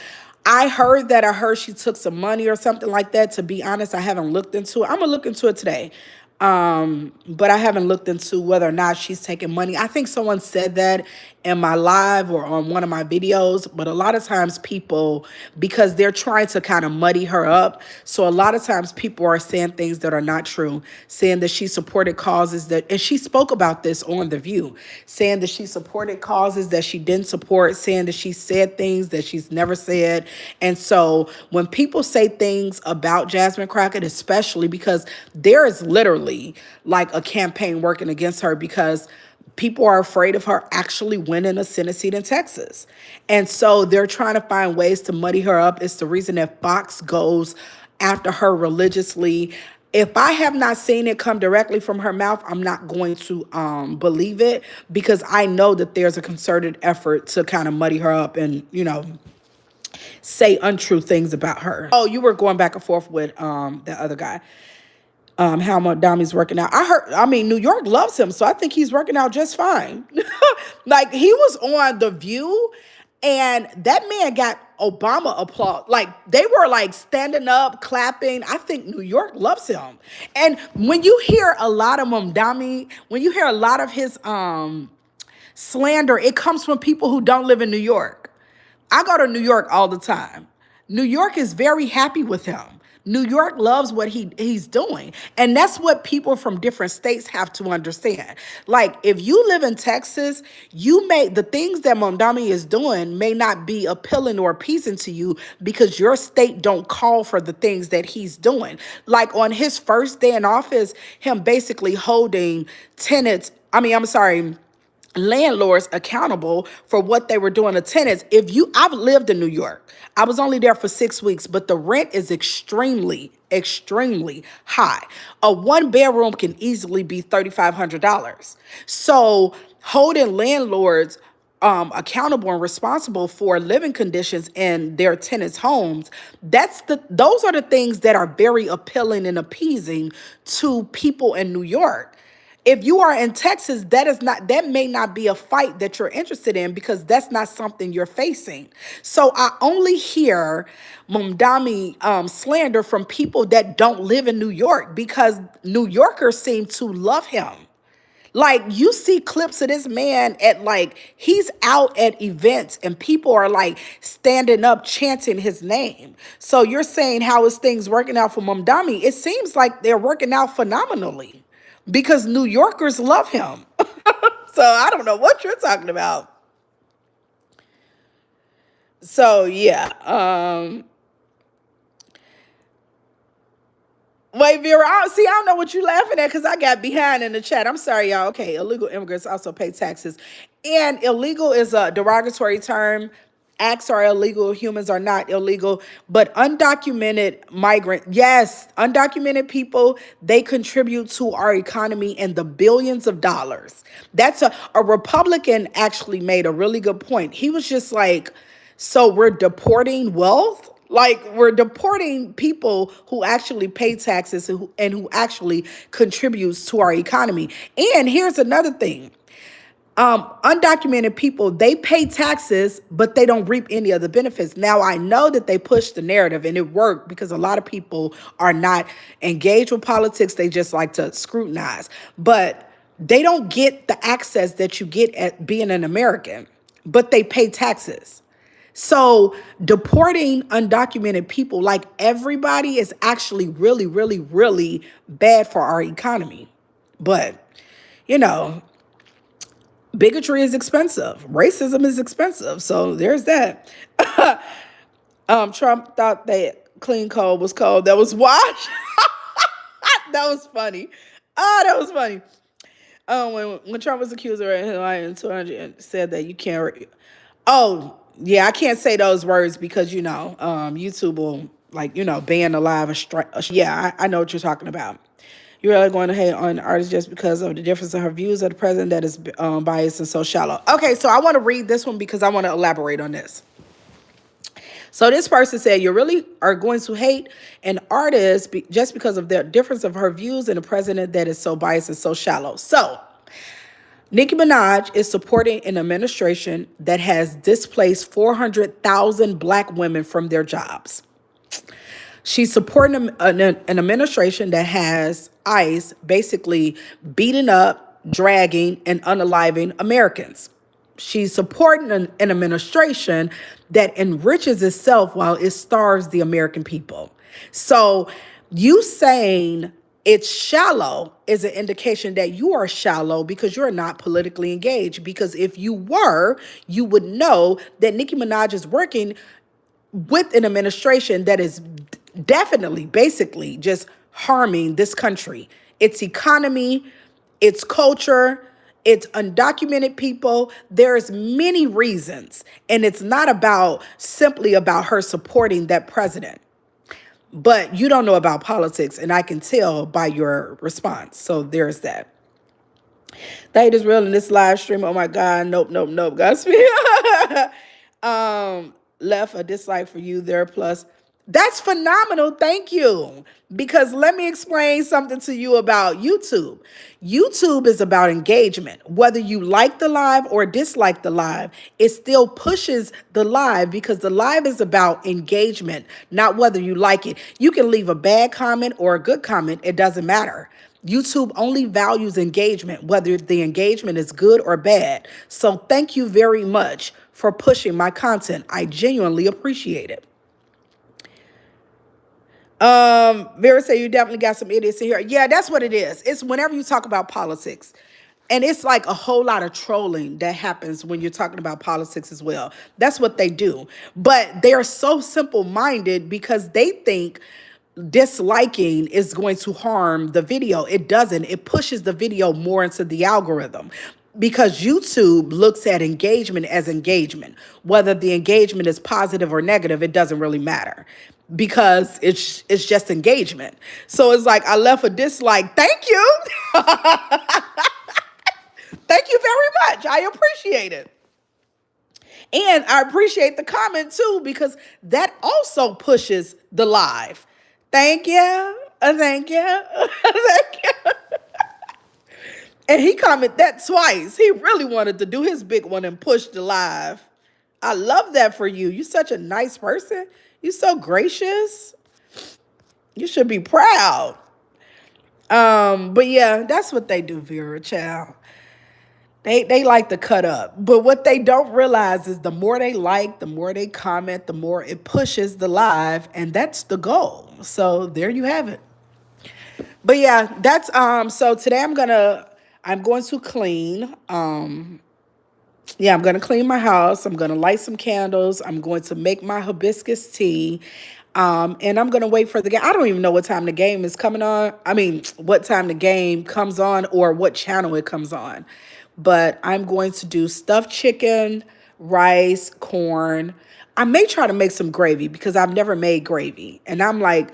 I heard she took some money or something like that. To be honest, I haven't looked into it. I'm gonna look into it today. But I haven't looked into whether or not she's taking money. I think someone said that in my live or on one of my videos, but a lot of times people, because they're trying to kind of muddy her up, so a lot of times people are saying things that are not true, saying that she supported causes that, and she spoke about this on The View, saying that she supported causes that she didn't support, saying that she said things that she's never said. And so when people say things about Jasmine Crockett, especially because there is literally like a campaign working against her, because people are afraid of her actually winning a Senate seat in Texas. And so they're trying to find ways to muddy her up. It's the reason that Fox goes after her religiously. If I have not seen it come directly from her mouth, I'm not going to believe it, because I know that there's a concerted effort to kind of muddy her up and, say untrue things about her. Oh, you were going back and forth with that other guy. How Mondami's working out. New York loves him, so I think he's working out just fine. Like, he was on The View, and that man got Obama applause. Like, they were like standing up, clapping. I think New York loves him. And when you hear a lot of Mondami, when you hear a lot of his slander, it comes from people who don't live in New York. I go to New York all the time. New York is very happy with him. New York loves what he's doing. And that's what people from different states have to understand. Like, if you live in Texas, the things that Mondami is doing may not be appealing or appeasing to you because your state don't call for the things that he's doing. Like, on his first day in office, him basically holding landlords accountable for what they were doing to tenants. I've lived in New York. I was only there for 6 weeks, but the rent is extremely, extremely high. A 1-bedroom can easily be $3,500. So holding landlords accountable and responsible for living conditions in their tenants' homes, those are the things that are very appealing and appeasing to people in New York. If you are in Texas, that may not be a fight that you're interested in, because that's not something you're facing. So I only hear Mondami slander from people that don't live in New York, because New Yorkers seem to love him. Like, you see clips of this man at, like, he's out at events and people are like standing up chanting his name. So you're saying, how is things working out for Mamdani? It seems like they're working out phenomenally because New Yorkers love him. So I don't know what you're talking about. So yeah. Wait, Vera, I don't know what you laughing at because I got behind in the chat. I'm sorry, y'all. Okay, illegal immigrants also pay taxes. And illegal is a derogatory term. Acts are illegal, humans are not illegal. But undocumented migrant, yes, undocumented people, they contribute to our economy in the billions of dollars. That's a Republican actually made a really good point. He was just like, so we're deporting wealth? Like, we're deporting people who actually pay taxes and who actually contributes to our economy. And here's another thing. Undocumented people, they pay taxes, but they don't reap any of the benefits. Now, I know that they pushed the narrative and it worked because a lot of people are not engaged with politics. They just like to scrutinize, but they don't get the access that you get at being an American, but they pay taxes. So deporting undocumented people, like everybody, is actually really, really, really bad for our economy. But, you know, bigotry is expensive. Racism is expensive. So there's that. Trump thought that clean coal was cold that was washed. That was funny. Oh, that was funny. When Trump was accused of lying 200 said that you can't. Oh, yeah, I can't say those words because, YouTube will, like, ban the live and strike. Yeah, I know what you're talking about. You're really going to hate on artists just because of the difference in her views of the president that is biased and so shallow. Okay, so I want to read this one because I want to elaborate on this. So this person said, you really are going to hate an artist just because of the difference of her views and the president that is so biased and so shallow. So Nicki Minaj is supporting an administration that has displaced 400,000 Black women from their jobs. She's supporting an administration that has ICE basically beating up, dragging, and unaliving Americans. She's supporting an administration that enriches itself while it starves the American people. So you saying it's shallow is an indication that you are shallow because you're not politically engaged. Because if you were, you would know that Nicki Minaj is working with an administration that is definitely, basically, just harming this country, its economy, its culture, its undocumented people. There's many reasons, and it's not simply about her supporting that president. But you don't know about politics, and I can tell by your response. So there's that. The hate is real in this live stream. Oh my God. Nope. Godspeed. Left a dislike for you there. Plus, that's phenomenal. Thank you. Because let me explain something to you about YouTube. YouTube is about engagement. Whether you like the live or dislike the live, it still pushes the live because the live is about engagement, not whether you like it. You can leave a bad comment or a good comment. It doesn't matter. YouTube only values engagement, whether the engagement is good or bad. So thank you very much for pushing my content. I genuinely appreciate it. Vera said you definitely got some idiots in here. Yeah, that's what it is. It's whenever you talk about politics. And it's like a whole lot of trolling that happens when you're talking about politics as well. That's what they do. But they are so simple-minded because they think disliking is going to harm the video. It doesn't. It pushes the video more into the algorithm because YouTube looks at engagement as engagement. Whether the engagement is positive or negative, it doesn't really matter because it's just engagement. So it's like, I left a dislike. Thank you. Thank you very much. I appreciate it. And I appreciate the comment too, because that also pushes the live. Thank you. Thank you. Thank you. And he commented that twice. He really wanted to do his big one and push the live. I love that for you. You're such a nice person. You're so gracious. You should be proud. But yeah, that's what they do, Vera, child. They like to cut up. But what they don't realize is the more they like, the more they comment, the more it pushes the live, and that's the goal. So there you have it. But yeah, that's so today I'm going to clean. Yeah, I'm going to clean my house. I'm going to light some candles. I'm going to make my hibiscus tea. And I'm going to wait for the game. I don't even know what time the game is coming on. I mean, what time the game comes on or what channel it comes on. But I'm going to do stuffed chicken, rice, corn. I may try to make some gravy because I've never made gravy. And I'm like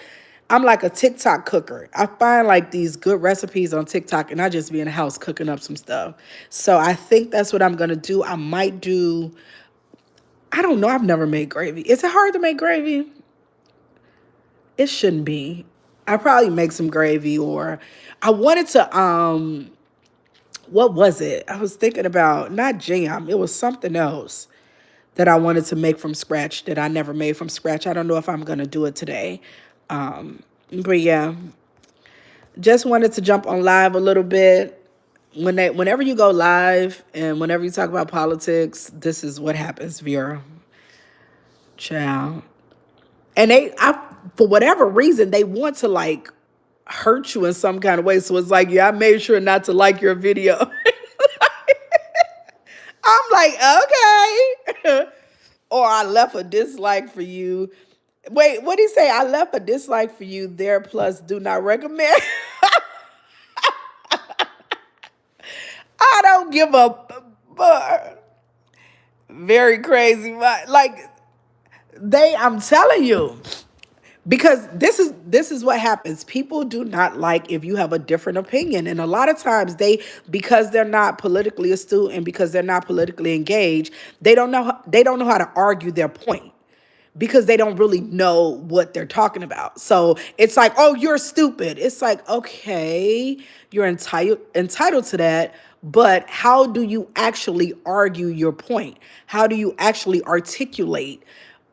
a TikTok cooker. I find like these good recipes on TikTok and I just be in the house cooking up some stuff. So I think that's what I'm going to do. I might do, I don't know. I've never made gravy. Is it hard to make gravy? It shouldn't be. I probably make some gravy or I wanted to, what was it? I was thinking about not jam. It was something else that I wanted to make from scratch that I never made from scratch. I don't know if I'm going to do it today. But yeah, just wanted to jump on live a little bit. Whenever you go live and whenever you talk about politics, this is what happens, Vera. Ciao. And for whatever reason, they want to like hurt you in some kind of way. So it's like, yeah, I made sure not to like your video. I'm like, okay. Or I left a dislike for you. Wait, what did he say? I left a dislike for you there, plus do not recommend. I don't give a very crazy. Like I'm telling you. Because this is what happens. People do not like if you have a different opinion. And a lot of times because they're not politically astute and because they're not politically engaged, they don't know how to argue their point because they don't really know what they're talking about. So it's like, oh, you're stupid. It's like, okay, you're entitled to that. But how do you actually argue your point? How do you actually articulate,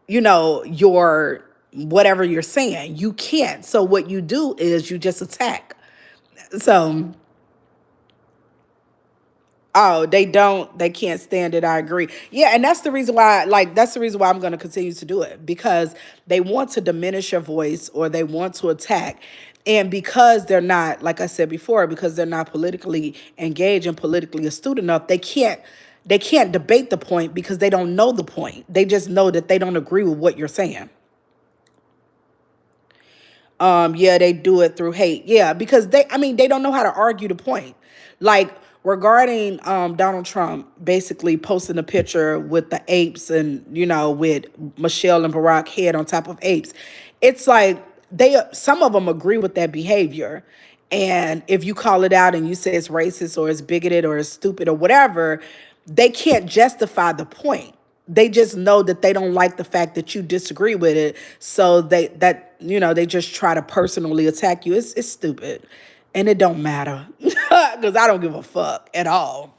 your whatever you're saying? You can't. So what you do is you just attack. So, oh, they can't stand it. I agree. Yeah, and that's the reason why, that's the reason why I'm going to continue to do it because they want to diminish your voice or they want to attack. And because they're not, like I said before, because they're not politically engaged and politically astute enough, they can't debate the point because they don't know the point. They just know that they don't agree with what you're saying. Yeah, they do it through hate. Yeah, because they don't know how to argue the point. Like regarding Donald Trump basically posting a picture with the apes and with Michelle and Barack head on top of apes. It's like some of them agree with that behavior. And if you call it out and you say it's racist or it's bigoted or it's stupid or whatever, they can't justify the point. They just know that they don't like the fact that you disagree with it. So they just try to personally attack you. It's stupid. And it don't matter because I don't give a fuck at all.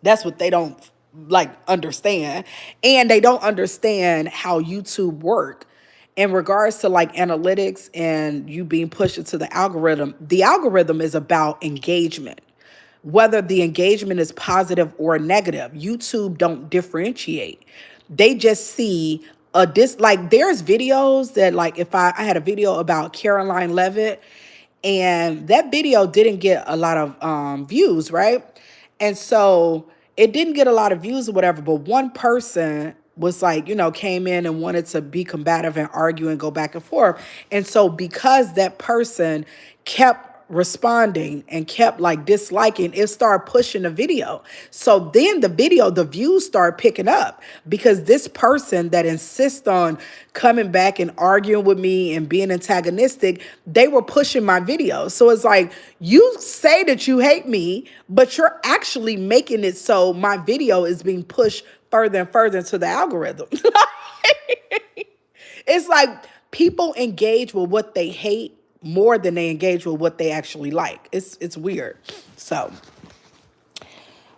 That's what they don't understand. And they don't understand how YouTube work in regards to analytics and you being pushed into the algorithm. The algorithm is about engagement. Whether the engagement is positive or negative, YouTube don't differentiate. They just see there's videos that if I had a video about Caroline Levitt and that video didn't get a lot of views, right? And so it didn't get a lot of views or whatever, but one person was came in and wanted to be combative and argue and go back and forth. And so because that person kept responding and kept disliking, it started pushing the video. So then the views start picking up because this person that insists on coming back and arguing with me and being antagonistic, they were pushing my video. So it's like, you say that you hate me, but you're actually making it so my video is being pushed further and further into the algorithm. It's like people engage with what they hate more than they engage with what they actually like. It's weird. So,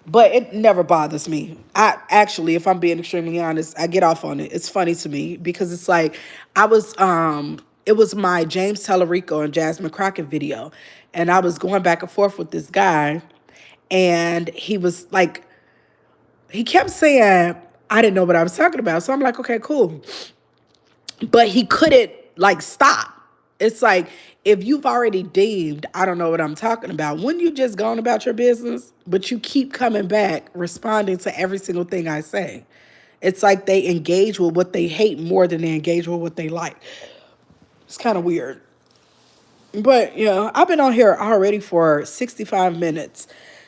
but it never bothers me. I actually, if I'm being extremely honest, I get off on it. It's funny to me because it's like it was my James Tellerico and Jasmine Crockett video, and I was going back and forth with this guy. And he was like, he kept saying, I didn't know what I was talking about. So I'm like, okay, cool. But he couldn't like stop. It's like, if you've already deemed I don't know what I'm talking about, when you just gone about your business, but you keep coming back, responding to every single thing I say. It's like they engage with what they hate more than they engage with what they like. It's kind of weird. But, I've been on here already for 65 minutes.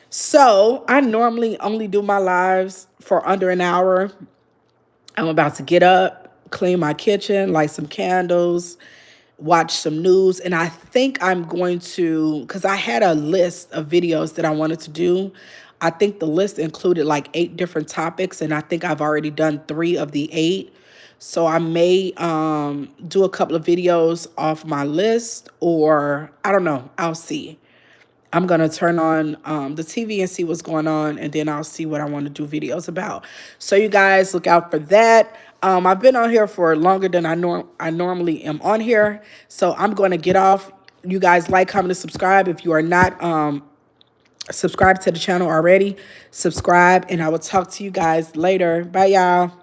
So I normally only do my lives for under an hour. I'm about to get up, clean my kitchen, light some candles, watch some news. And I think I'm going to, because I had a list of videos that I wanted to do. I think the list included like 8 different topics, and I think I've already done 3 of the 8. So I may do a couple of videos off my list, or I don't know. I'll see. I'm going to turn on the TV and see what's going on, and then I'll see what I want to do videos about. So you guys look out for that. I've been on here for longer than I normally am on here. So I'm going to get off. You guys like, comment, and subscribe. If you are not subscribed to the channel already, subscribe, and I will talk to you guys later. Bye, y'all.